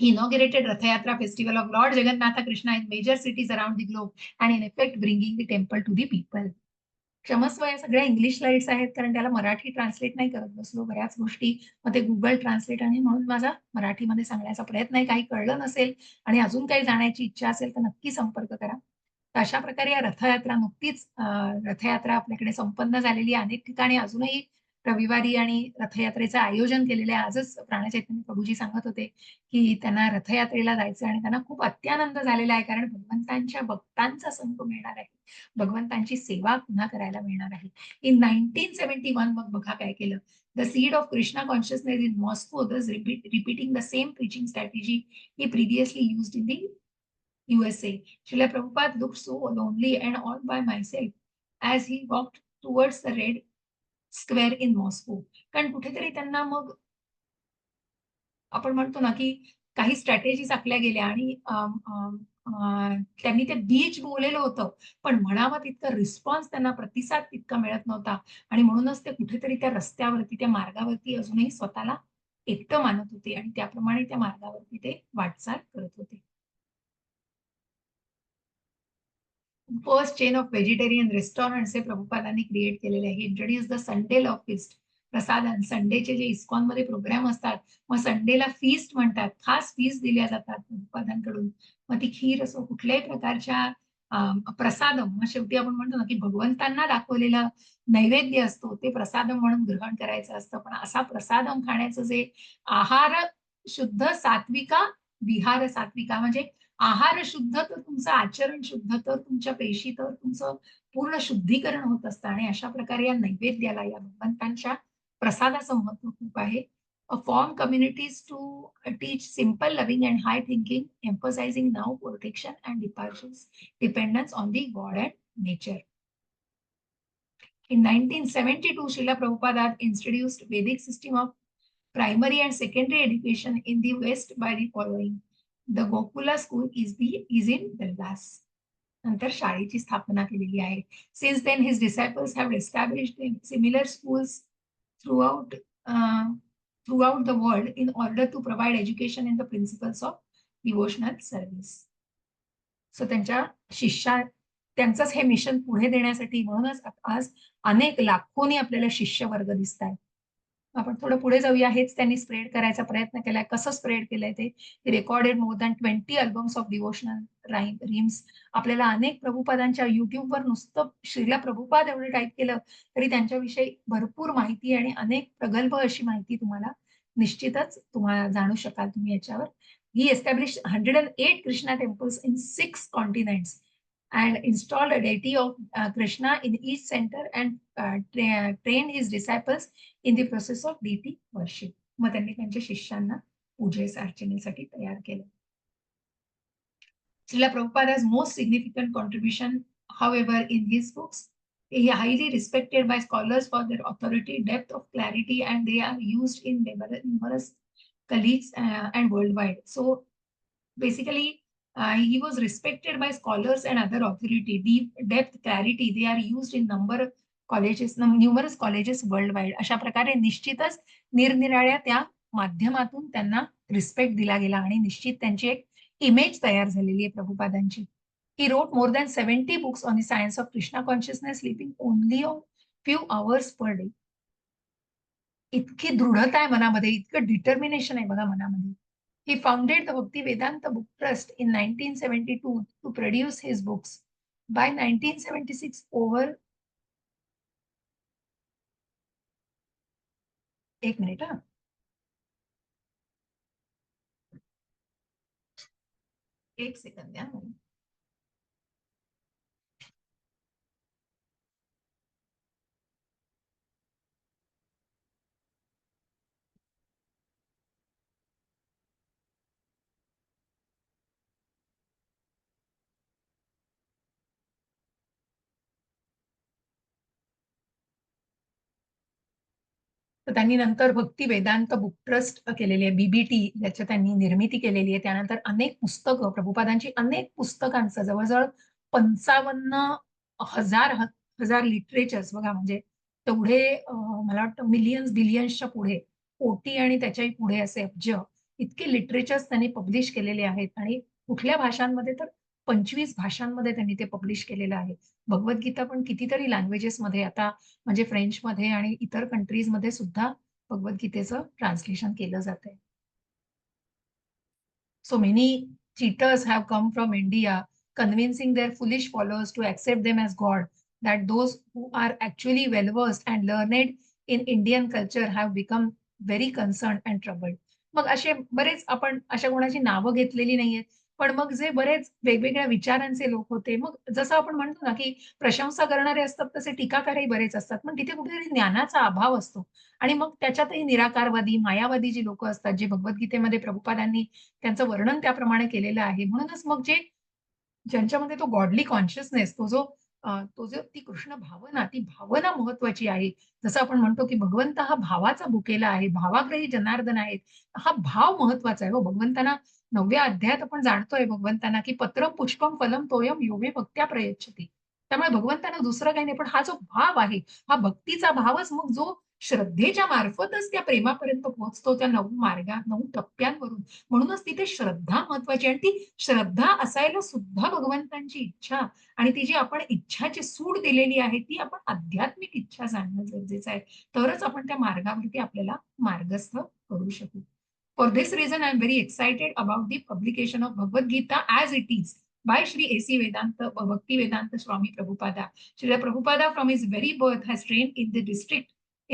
He inaugurated Rath Yatra festival of Lord Jagannatha Krishna in major cities around the globe and in effect bringing the temple to the people. क्षमस्व या सगळ्या इंग्लिश स्लाईड्स आहेत कारण त्याला मराठी ट्रान्सलेट नाही करत बसलो. बऱ्याच गोष्टी मग ते Google ट्रान्सलेट आणि म्हणून माझा मराठीमध्ये सांगण्याचा प्रयत्न आहे. काही कळलं नसेल आणि अजून काही जाण्याची इच्छा असेल तर नक्की संपर्क करा. तर अशा प्रकारे या रथयात्रा नुकतीच रथयात्रा आपल्याकडे संपन्न झालेली आहे. अनेक ठिकाणी अजूनही रविवारी आणि रथयात्रेचं आयोजन केलेलं आहे. आजच प्राणचैतन्य प्रभूजी सांगत होते, की त्यांना रथयात्रेला जायचं आणि त्यांना खूप अत्यानंद झालेला आहे कारण भगवंतांच्या भक्तांचा संघ मिळणार आहे. भगवंतांची सेवा पुन्हा करायला मिळणार आहे. इन 1971 मग बघा काय केलं. The seed of Krishna consciousness in Moscow thus repeating the same preaching strategy he previously used in the USA. Srila Prabhupada looked so lonely and all by myself as he walked towards the red square in Moscow. कारण कुठेतरी त्यांना मग आपण म्हणतो ना, की काही स्ट्रॅटेजीज आखल्या गेल्या आणि त्यांनी ते बीच बोललेलं होतं. पण म्हणावा तितका रिस्पॉन्स त्यांना प्रतिसाद तितका मिळत नव्हता आणि म्हणूनच ते कुठेतरी त्या रस्त्यावरती, त्या मार्गावरती अजूनही स्वतःला एकटं मानत होते आणि त्याप्रमाणे त्या मार्गावरती ते वाटचाल करत होते. First chain of vegetarian restaurants हे प्रभुपादांनी क्रिएट केलेले आहे. Introduce the Sunday love feast prasadam. संडेचे जे इस्कॉनमध्ये प्रोग्राम असतात, मग संडेला फीस्ट म्हणतात. खास फीस्ट दिल्या जातात प्रभुपादांकडून. मग ती खीर असो कुठल्याही प्रकारच्या प्रसादम मग शेवटी आपण म्हणतो ना, की भगवंतांना दाखवलेलं नैवेद्य असतो, ते प्रसादम म्हणून ग्रहण करायचं असतं. पण असा प्रसादम खाण्याचं जे आहार शुद्ध सात्विका, विहार सात्विका म्हणजे आहार शुद्ध तर तुमचं आचरण शुद्ध, तर तुमच्या पेशी, तर तुमचं पूर्ण शुद्धीकरण होत असतं आणि अशा प्रकारे या नैवेद्याला, या भगवंतांच्या प्रसादाचं महत्व खूप आहे. Farm communities to teach simple living and high thinking, emphasizing now protection and dependence on the God and nature. In 1972, Srila Prabhupada had introduced Vedic system of primary and secondary education in the West by the following. The Gokula school is in Dallas. नंतर शाळेची स्थापना केलेली आहे. Since then, his disciples have established similar schools throughout uh, throughout the world in order to provide education in the principles of devotional service. So त्यांच्या शिष्या त्यांचंच हे मिशन पुढे देण्यासाठी म्हणूनच आज अनेक लाखोनी आपल्याला शिष्यवर्ग दिसतायत. आपण थोडं पुढे जाऊया. हेच त्यांनी स्प्रेड करायचा प्रयत्न केलाय. कसं स्प्रेड केलंय ते? Recorded more than 20 albums of devotional reams. आपल्याला अनेक प्रभुपादांच्या YouTubeवर नुसतं श्रीला प्रभुपाद एवढं टाइप केलं, तरी त्यांच्याविषयी भरपूर माहिती आणि अनेक प्रगल्भ अशी माहिती तुम्हाला निश्चितच तुम्हाला जाणू शकाल तुम्ही याच्यावर. He established 108 Krishna temples in 6 continents and installed a deity of Krishna in each center and trained his disciples in the process of deity worship. मग त्यांनी त्यांच्या शिष्यांना पूजेस अर्चनेसाठी तयार केलं. Srila Prabhupada's most significant contribution, however, in his books, he are highly respected by scholars for their authority, depth of clarity, and they are used in numerous colleagues and worldwide. So basically, he was respected by scholars and other authority. Deep depth, clarity, they are used in numerous colleges worldwide. अशा प्रकारे निश्चितच निरनिराळ्या त्या माध्यमातून त्यांना रिस्पेक्ट दिला गेला आणि निश्चित त्यांची एक इमेज तयार झालेली आहे प्रभुपादांची. He wrote more than 70 books on the science of Krishna consciousness, sleeping only on few hours per day. इतकी दृढता आहे मनामध्ये, इतकं डिटर्मिनेशन आहे बघा मनामध्ये. He founded the Bhakti Vedanta Book Trust in 1972 to produce his books. By 1976, over एक मिनिट हा. एक सेकंद द्या. तर त्यांनी नंतर भक्ती वेदांत बुक ट्रस्ट केलेली आहे, BBT याच्या त्यांनी निर्मिती केलेली आहे. त्यानंतर अनेक पुस्तकं, प्रभुपादांची अनेक पुस्तकांचं जवळ-जवळ 55,000 हजार लिटरेचर्स बघा म्हणजे तेवढे मला वाटतं मिलियन्स, बिलियन्सच्या पुढे, कोटी आणि त्याच्याही पुढे असे अब्ज इतके लिटरेचर्स त्यांनी पब्लिश केलेले आहेत आणि कुठल्या भाषांमध्ये तर 25 भाषांमध्ये त्यांनी ते पब्लिश केलेलं आहे. भगवद्गीता पण कितीतरी लँग्वेजेसमध्ये आता म्हणजे फ्रेंचमध्ये आणि इतर कंट्रीजमध्ये सुद्धा भगवद्गीतेचं ट्रान्सलेशन केलं जातंय. So many cheaters have come from India, convincing their foolish followers to accept them as God, that those who are actually well versed and learned in Indian culture have become very concerned and troubled. मग असे बरेच आपण अशा कोणाची नावं घेतलेली नाहीयेत. पण मग जे बरेच वेगवेगळ्या विचारांचे लोक होते. मग जसं आपण म्हणतो ना, की प्रशंसा करणारे असतात तसे टीकाकारही बरेच असतात. पण तिथे कुठेतरी ज्ञानाचा अभाव असतो. आणि मग त्याच्यातही निराकारवादी, मायावादी जी लोकं असतात, जे भगवद्गीतेमध्ये प्रभुपादांनी त्यांचं वर्णन त्याप्रमाणे केलेलं आहे. म्हणूनच मग जे ज्यांच्यामध्ये तो गॉडली कॉन्शियसनेस तो जो ती कृष्ण भावना, ती भावना महत्त्वाची आहे. जसं आपण म्हणतो, की भगवंत हा भावाचा भुकेला आहे, भावाग्रही जनार्दन आहेत. हा भाव महत्त्वाचा आहे हो. भगवंतांना 9व्या अध्यायात आपण जाणतोय भगवंतांना, की पत्रम पुष्पम फलम तोयम यो मे भक्त्या प्रयच्छति. त्यामुळे भगवंतांना दुसरं काही नाही, पण हा जो भाव आहे, हा भक्तीचा भावच मग जो श्रद्धेच्या मार्फतच त्या प्रेमापर्यंत पोहोचतो त्या 9 मार्गात, 9 टप्प्यांवरून. म्हणूनच तिथे श्रद्धा महत्त्वाची आणि ती श्रद्धा असायला सुद्धा भगवंतांची इच्छा आणि ती जी आपण इच्छाची सूड दिलेली आहे, ती आपण आध्यात्मिक इच्छा जाणणं गरजेचं आहे. तरच आपण त्या मार्गावरती आपल्याला मार्गस्थ करू शकू. For this reason, I am very excited about the publication of Bhagavad Gita as it is by Sri A.C. Vedanta, Bhaktivedanta Swami Prabhupada. Srila Prabhupada from his very birth has trained in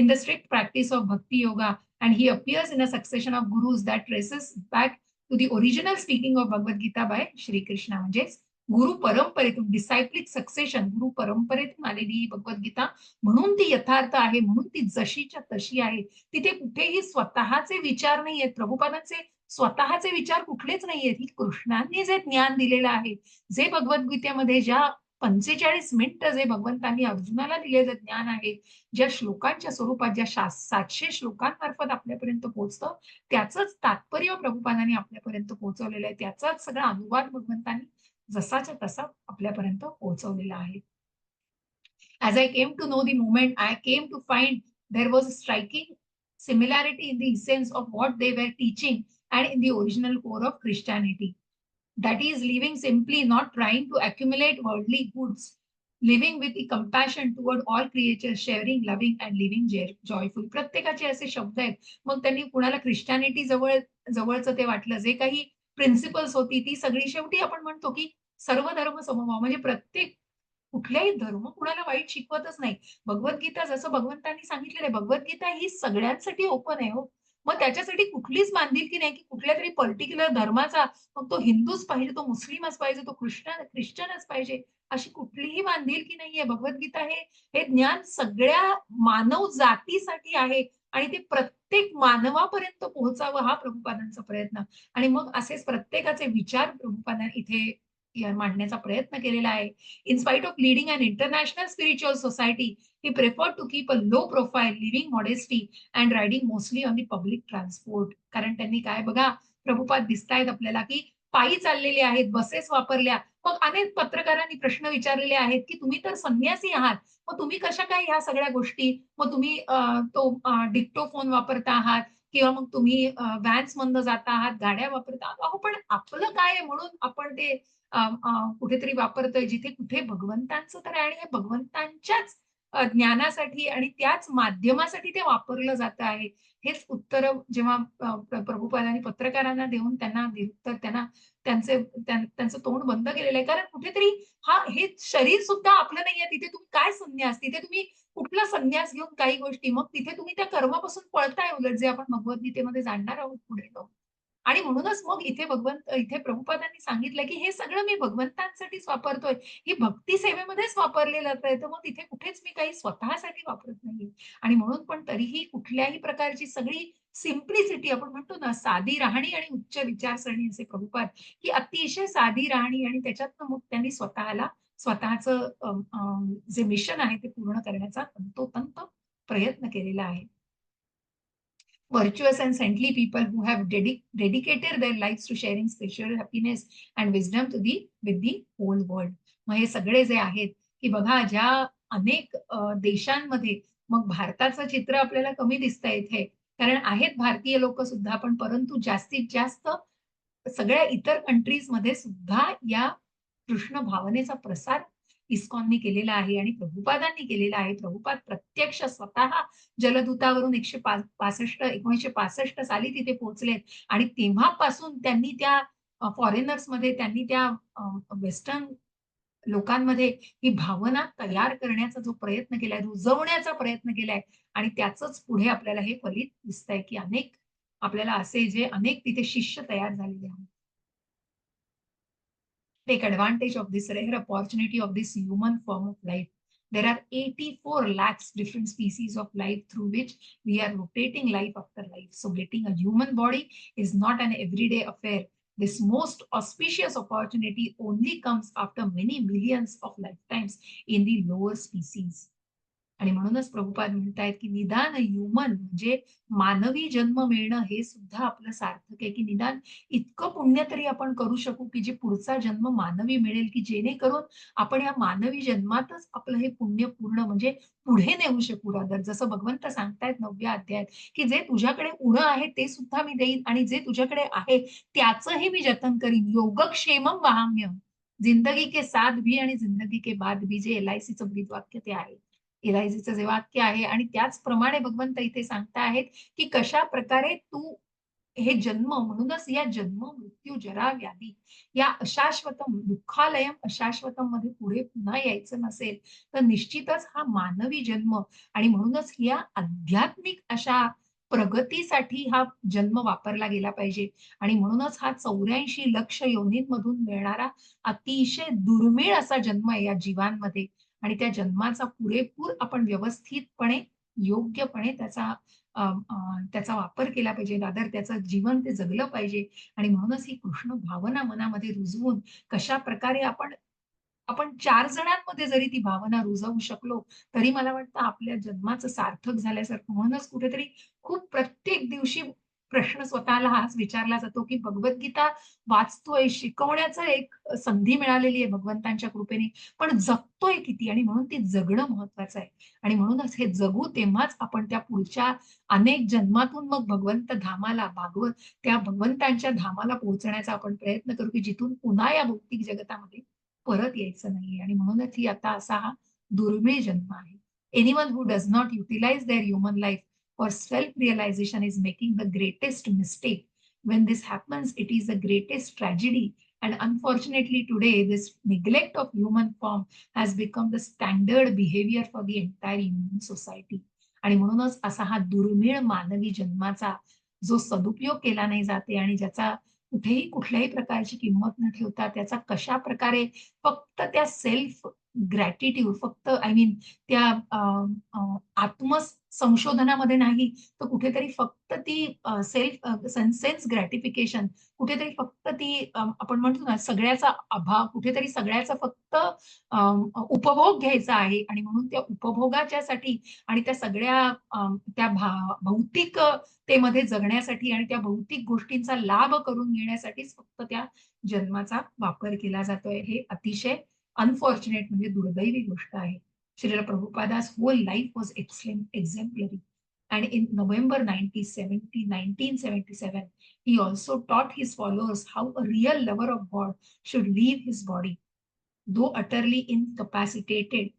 the strict practice of Bhakti Yoga, and he appears in a succession of gurus that traces back to the original speaking of Bhagavad Gita by Shri Krishna. म्हणजेच गुरु परंपरेतून डिसायप्लिक सक्सेशन गुरु परंपरेतून आलेली ही भगवद्गीता म्हणून ती यथार्थ आहे, म्हणून ती जशीच्या तशी आहे. तिथे कुठेही स्वतःचे विचार नाहीयेत. प्रभुपादांचे स्वतःचे विचार कुठलेच नाहीयेत. ही कृष्णांनी जे ज्ञान दिलेलं आहे, जे भगवद्गीतेमध्ये ज्या 45 मिनिटं जे भगवंतांनी अर्जुनाला दिलेलं ज्ञान आहे, ज्या श्लोकांच्या स्वरूपात ज्या 700 श्लोकांमार्फत आपल्यापर्यंत पोहोचतं, त्याचंच तात्पर्य प्रभुपादांनी आपल्यापर्यंत पोहोचवलेलं आहे. त्याचाच सगळा अनुवाद भगवंतांनी जसाच्या तसा आपल्यापर्यंत पोहोचवलेला आहे. As I came to know the movement, I came to find there was a striking similarity in the essence of what they were teaching and in the original core of Christianity. That is, living simply, not trying to accumulate worldly goods, living with the compassion toward all creatures, sharing, loving and living joyful. प्रत्येकाचे असे शब्द आहेत. मग त्यांनी कुणाला ख्रिश्चॅनिटी जवळचं ते वाटलं. जे काही प्रिन्सिपल्स होती ती सगळी शेवटी आपण म्हणतो, की सर्व धर्म समभाव म्हणजे प्रत्येक कुठल्याही धर्म कुणाला वाईट शिकवतच नाही. भगवद्गीता जसं भगवंतांनी सांगितलेलं आहे, भगवद्गीता ही सगळ्यांसाठी ओपन आहे हो. मग त्याच्यासाठी कुठलीच बांधिलकी नाही, की कुठल्यातरी पर्टिक्युलर धर्माचा मग तो हिंदूच पाहिजे, तो मुस्लिमच पाहिजे, तो ख्रिश्चनच पाहिजे, अशी कुठलीही बांधिलकी नाहीये. भगवद्गीता हे ज्ञान सगळ्या मानव जातीसाठी आहे आणि ते प्रत्येक मानवापर्यंत पोहोचावं हा प्रभुपादांचा प्रयत्न आणि मग असेच प्रत्येकाचे विचार प्रभुपादांनी इथे मांडण्याचा प्रयत्न केलेला आहे. In spite of leading an international spiritual society, he preferred to keep a low profile, living modesty and riding mostly on the public transport. कारण त्यांनी काय बघा, प्रभुपाद दिसतायत आपल्याला, की पायी चाललेले आहेत, बसेस वापरल्या. मग अनेक पत्रकारांनी प्रश्न विचारलेले आहेत, की तुम्ही तर संन्यासी आहात. मग तुम्ही कशा काय ह्या सगळ्या गोष्टी? मग तुम्ही डिक्टोफोन वापरता आहात किंवा मग तुम्ही व्हॅन्समधनं जाता आहात, गाड्या वापरता आहात. अहो, पण आपलं काय आहे म्हणून आपण ते कुठेतरी वापरतोय जिथे कुठे भगवंतांचं तर आहे आणि हे भगवंतांच्याच ज्ञानासाठी आणि त्याच माध्यमासाठी ते वापरलं जातं आहे. हेच उत्तर जेव्हा प्रभुपादांनी पत्रकारांना देऊन त्यांना दिलं, तर त्यांना त्यांचं तोंड बंद केलेलं आहे. कारण कुठेतरी हे शरीर सुद्धा आपलं नाहीये. तिथे तुम्ही काय संन्यास? तिथे तुम्ही कुठला संन्यास घेऊन काही गोष्टी? मग तिथे तुम्ही त्या कर्मापासून पळताय उलट जे आपण भगवद्गीतेमध्ये जाणणार आहोत पुढे जाऊन. आणि म्हणूनच मग इथे प्रभुपादांनी सांगितलं, की हे सगळं मी भगवंतांसाठीच वापरतोय. ही भक्ती सेवेमध्येच वापरले जातंय. तर मग तिथे कुठेच मी काही स्वतःसाठी वापरत नाहीये. आणि म्हणून पण तरीही कुठल्याही प्रकारची सगळी सिम्प्लिसिटी आपण म्हणतो ना, साधी राहणी आणि उच्च विचारसरणी असे प्रभुपाद, की अतिशय साधी राहणी आणि त्याच्यातनं मग त्यांनी स्वतःचं जे मिशन आहे ते पूर्ण करण्याचा तंतोतंत प्रयत्न केलेला आहे. virtuous and saintly people who have dedicated their lives to sharing spiritual happiness and wisdom to the with the whole world. मग हे सगळे जे आहेत की बघा ज्या अनेक देशांमध्ये मग भारताचं चित्र आपल्याला कमी दिसतंय इथे कारण आहेत भारतीय लोक सुद्धा पण परंतु जास्तीत जास्त सगळ्या इतर कंट्रीजमध्ये सुद्धा या कृष्ण भावनेचा प्रसार इस्कॉननी केलेला आहे आणि प्रभुपादांनी केलेला आहे. प्रभुपाद प्रत्यक्ष स्वतः जलदूतावरून 1965 साली तिथे पोहोचलेत आणि तेव्हापासून त्यांनी त्या फॉरेनर्समध्ये त्यांनी त्या वेस्टर्न लोकांमध्ये ही भावना तयार करण्याचा जो प्रयत्न केलाय, रुजवण्याचा प्रयत्न केलाय आणि त्याचंच पुढे आपल्याला हे फलित दिसतंय, की अनेक आपल्याला असे जे अनेक तिथे शिष्य तयार झालेले आहेत. Take advantage of this rare opportunity of this human form of life. There are 84 lakhs different species of life through which we are rotating life after life. So getting a human body is not an everyday affair. This most auspicious opportunity only comes after many millions of lifetimes in the lower species. आणि म्हणूनच प्रभुपाद म्हणतायत की निदान ह्युमन म्हणजे मानवी जन्म मिळणं हे सुद्धा आपलं सार्थक आहे की निदान इतकं पुण्य तरी आपण करू शकू की जे पुढचा जन्म मानवी मिळेल की जेणेकरून आपण या मानवी जन्मातच आपलं हे पुण्य पूर्ण म्हणजे पुढे नेऊ शकू रादर जसं भगवंत सांगतायत 9व्या अध्यायात की जे तुझ्याकडे उणं आहे ते सुद्धा मी देईन आणि जे तुझ्याकडे आहे त्याचंही मी जतन करीन योगक्षेमम वहाम्य जिंदगी के साथ भी आणि जिंदगी के बाद भी जे LICचं ब्रीदवाक्य ते आहे एलायझीचं जे वाक्य आहे आणि त्याचप्रमाणे भगवंत इथे सांगता आहेत, की कशा प्रकारे तू हे जन्म म्हणूनच या जन्म, मृत्यू, जरा, व्याधी या अशाश्वतम, दुःखालयम अशाश्वतम मध्ये पुढे पुन्हा यायचं नसेल, तर निश्चितच हा मानवी जन्म आणि म्हणूनच या आध्यात्मिक अशा प्रगतीसाठी हा जन्म वापरला गेला पाहिजे आणि म्हणूनच हा 84 लक्ष योनींमधून मिळणारा अतिशय दुर्मिळ असा जन्म आहे या जीवांमध्ये आणि त्या जन्माचा पुरेपूर आपण व्यवस्थितपणे, योग्यपणे त्याचा वापर केला पाहिजे. रादर त्याचं जीवन ते जगलं पाहिजे आणि म्हणूनच ही कृष्ण भावना मनामध्ये रुजवून कशाप्रकारे आपण आपण 4 जणांमध्ये जरी ती भावना रुजवू शकलो, तरी मला वाटतं आपल्या जन्माचं सार्थक झाल्यासारखं. म्हणूनच कुठेतरी खूप प्रत्येक दिवशी प्रश्न स्वतःला हाच विचारला जातो, की भगवद्गीता वाचतोय, शिकवण्याचं एक संधी मिळालेली आहे भगवंतांच्या कृपेने, पण जगतोय किती? आणि म्हणून ती जगणं महत्वाचं आहे. आणि म्हणूनच हे जगू तेव्हाच आपण त्या पुढच्या अनेक जन्मातून मग भगवंत धामाला, त्या भगवंतांच्या धामाला पोहोचण्याचा आपण प्रयत्न करू, की जिथून पुन्हा या भौतिक जगतामध्ये परत यायचं नाहीये आणि म्हणूनच ही आता असा हा दुर्मिळ जन्म आहे. Anyone who does not utilize their human life for self realization is making the greatest mistake. When this happens, it is the greatest tragedy. And unfortunately, today, this neglect of human form has become the standard behavior for the entire human society. आणि म्हणूनच असा हा दुर्मिळ मानवी जन्माचा जो सदुपयोग केला नाही जाते आणि ज्याचा कुठेही कुठल्याही प्रकारची किंमत न ठेवता त्याचा कशा प्रकारे फक्त त्या सेल्फ ग्रॅटिट्यूड फक्त आय मीन त्या आत्मसंशोधनामध्ये नाही तर कुठेतरी फक्त ती सेल्फ सेन्स ग्रॅटिफिकेशन कुठेतरी फक्त ती आपण म्हणतो ना सगळ्याचा अभाव कुठेतरी सगळ्याचा फक्त उपभोग घ्यायचा आहे आणि म्हणून त्या उपभोगाच्यासाठी आणि त्या सगळ्या त्या भौतिकतेमध्ये जगण्यासाठी आणि त्या भौतिक गोष्टींचा लाभ करून घेण्यासाठीच फक्त त्या जन्माचा वापर केला जातोय. हे अतिशय अनफॉर्च्युनेट म्हणजे दुर्दैवी गोष्ट आहे. Srila प्रभुपादा's whole life was exemplary. And in November 1977, he also taught his followers how a real lover of God should leave his body. Though utterly incapacitated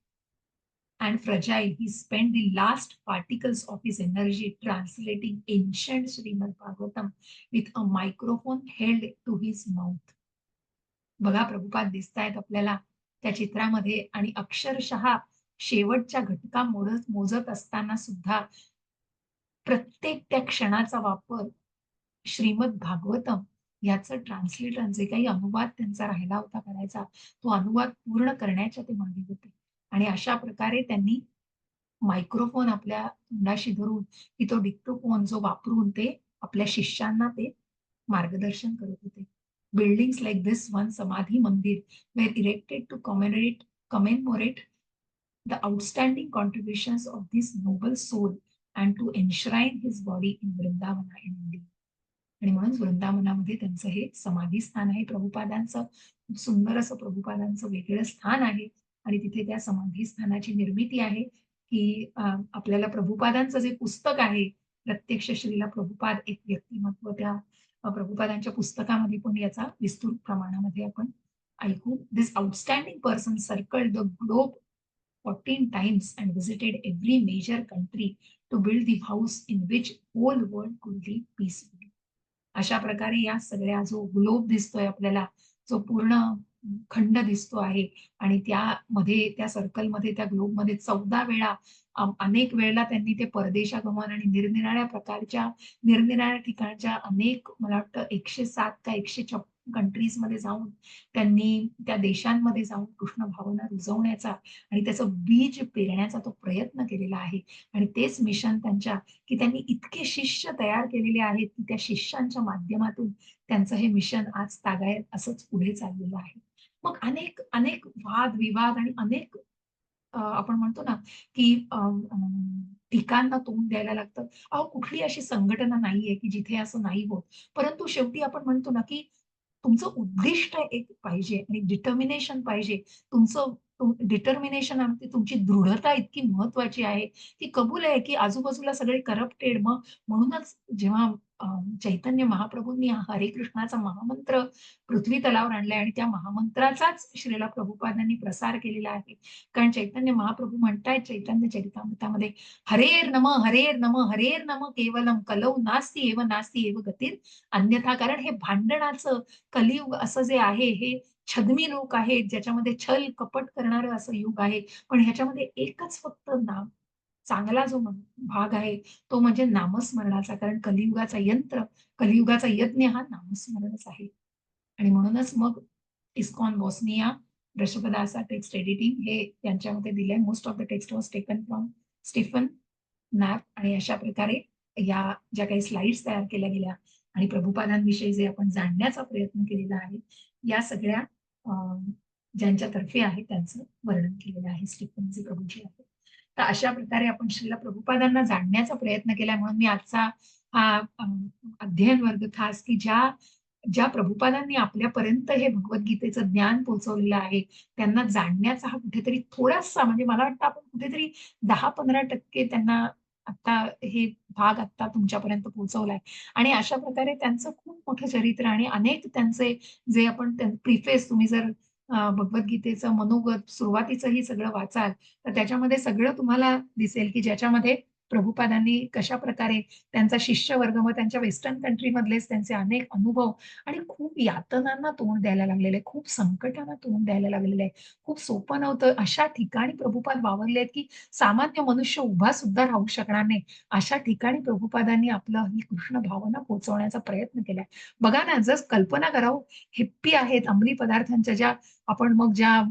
and fragile, he spent the last particles of his energy translating ancient Srimad Bhagavatam with a microphone held to his mouth. बघा प्रभुपाद दिसतायत आपल्याला त्या चित्रामध्ये आणि अक्षरशः शेवटच्या घटका मोजत असताना सुद्धा प्रत्येक त्या क्षणाचा वापर श्रीमद भागवतम याचं ट्रान्सलेटर जे काही अनुवाद त्यांचा राहिला होता करायचा तो अनुवाद पूर्ण करण्याच्या ते मागे होते आणि अशा प्रकारे त्यांनी मायक्रोफोन आपल्या तोंडाशी धरून की तो डिक्टोफोन जो वापरून ते आपल्या शिष्यांना ते मार्गदर्शन करत होते. Buildings like this one Samadhi Mandir were erected to commemorate the outstanding contributions of this noble soul and to enshrine his body in Vrindavana in India. आणि म्हणून वृंदावनामध्ये त्यांचं हे समाधी स्थान आहे प्रभुपादांचं. खूप सुंदर असं प्रभुपादांचं वेगळं स्थान आहे आणि तिथे त्या समाधी स्थानाची निर्मिती आहे, की आपल्याला प्रभुपादांचं जे पुस्तक आहे, प्रत्यक्ष श्रीला प्रभुपाद एक व्यक्तिमत्व, त्या प्रभुपादांच्या पुस्तकामध्ये पण याचा विस्तृत प्रमाणामध्ये आपण ऐकू. This outstanding person circled the globe 14 times and visited every major country to build the house in which whole world could live peacefully. अशा प्रकारे या सगळ्या जो ग्लोब दिसतोय आपल्याला, जो पूर्ण खंड दिसतो आहे आणि त्यामध्ये त्या सर्कलमध्ये त्या ग्लोबमध्ये 14 वेळा अनेक वेळेला त्यांनी ते परदेशागमन आणि निरनिराळ्या प्रकारच्या निरनिराळ्या ठिकाणच्या अनेक मला वाटतं 107 का 156 कंट्रीजमध्ये जाऊन त्यांनी त्या देशांमध्ये जाऊन कृष्ण भावना रुजवण्याचा आणि त्याचं बीज पेरण्याचा तो प्रयत्न केलेला आहे. आणि तेच मिशन त्यांच्या की त्यांनी इतके शिष्य तयार केलेले आहेत, की त्या शिष्यांच्या माध्यमातून त्यांचं हे मिशन आज तागायत असंच पुढे चाललेलं आहे. मग अनेक अनेक वाद-विवाद आणि अनेक आपण म्हणतो ना, की ठिकाणला तोंड द्यायला लागतं. अहो, कुठली अशी संघटना नाहीये, की जिथे असं नाही होत. परंतु शेवटी आपण म्हणतो ना, की तुमचं उद्दिष्ट एक पाहिजे आणि डिटर्मिनेशन पाहिजे. तुमचं डिटर्मिनेशन आणि तुमची दृढता इतकी महत्त्वाची आहे, की कबूल आहे, की आजूबाजूला सगळे करप्टेड. मग म्हणूनच जेव्हा चैतन्य महाप्रभूंनी हा हरे कृष्णाचा महामंत्र पृथ्वी तलावर आणलाय आणि त्या महामंत्राचाच श्रीला प्रभुपादांनी प्रसार केलेला आहे. कारण चैतन्य महाप्रभू म्हणतायत चैतन्य चरितामृतामध्ये, "हरेर नमः, हरेर नमः, हरेर नमः केवलम कलौ नास्ति एव गतिर् अन्यथा." कारण हे भांडणाचं कलियुग असं जे आहे, हे छद्मी लोक आहेत, ज्याच्यामध्ये छल, कपट करणारं असं युग आहे. पण ह्याच्यामध्ये एकच फक्त नाम चांगला जो भाग आहे, तो म्हणजे नामस्मरणाचा. कारण कलियुगाचा यज्ञ हा नामस्मरणच आहे. आणि म्हणूनच मग ISKCON Bosnia Vrishabhadasa text editing हे त्यांच्यामध्ये दिलंय. Most of the text was taken from Stephen Knapp. आणि अशा प्रकारे या ज्या काही स्लाइड्स तयार केल्या गेल्या आणि प्रभुपादांविषयी जे आपण जाणण्याचा प्रयत्न केलेला आहे, या सगळ्या ज्यांच्यातर्फे आहे त्यांचं वर्णन केलेलं आहे, स्टीफनचे प्रभूजी आहेत. तर अशा प्रकारे आपण श्रीला प्रभुपादांना जाणण्याचा प्रयत्न केला. म्हणून मी आजचा हा अध्ययन वर्ग खास की ज्या ज्या प्रभुपादांनी आपल्यापर्यंत हे भगवद्गीतेचं ज्ञान पोहोचवलेलं आहे, त्यांना जाणण्याचा हा कुठेतरी थोडासा म्हणजे मला वाटतं आपण कुठेतरी 10-15% त्यांना आता हे भाग आता तुमच्यापर्यंत पोहोचवलाय. आणि अशा प्रकारे त्यांचं खूप मोठं चरित्र आणि अनेक त्यांचे जे आपण प्रिफेस तुम्ही जर भगवद्गीतेचं मनोगत सुरुवातीचंही सगळं वाचाल, तर त्याच्यामध्ये सगळं तुम्हाला दिसेल, की ज्याच्यामध्ये प्रभुपादांनी कशाप्रकारे त्यांचा शिष्यवर्ग मग त्यांच्या वेस्टर्न कंट्रीमधलेच त्यांचे अनेक अनुभव आणि खूप यातनांना तोंड द्यायला लागलेलं आहे, खूप संकटांना तोंड द्यायला लागलेलं आहे. खूप सोपं नव्हतं. अशा ठिकाणी प्रभुपाद वावरले आहेत, की सामान्य मनुष्य उभा सुद्धा राहू शकणार नाही. अशा ठिकाणी प्रभुपादांनी आपलं ही कृष्ण भावना पोहोचवण्याचा प्रयत्न केलाय. बघा ना, जर कल्पना करा हो, हिप्पी आहेत अंमली पदार्थांच्या ज्या आपण मग ज्या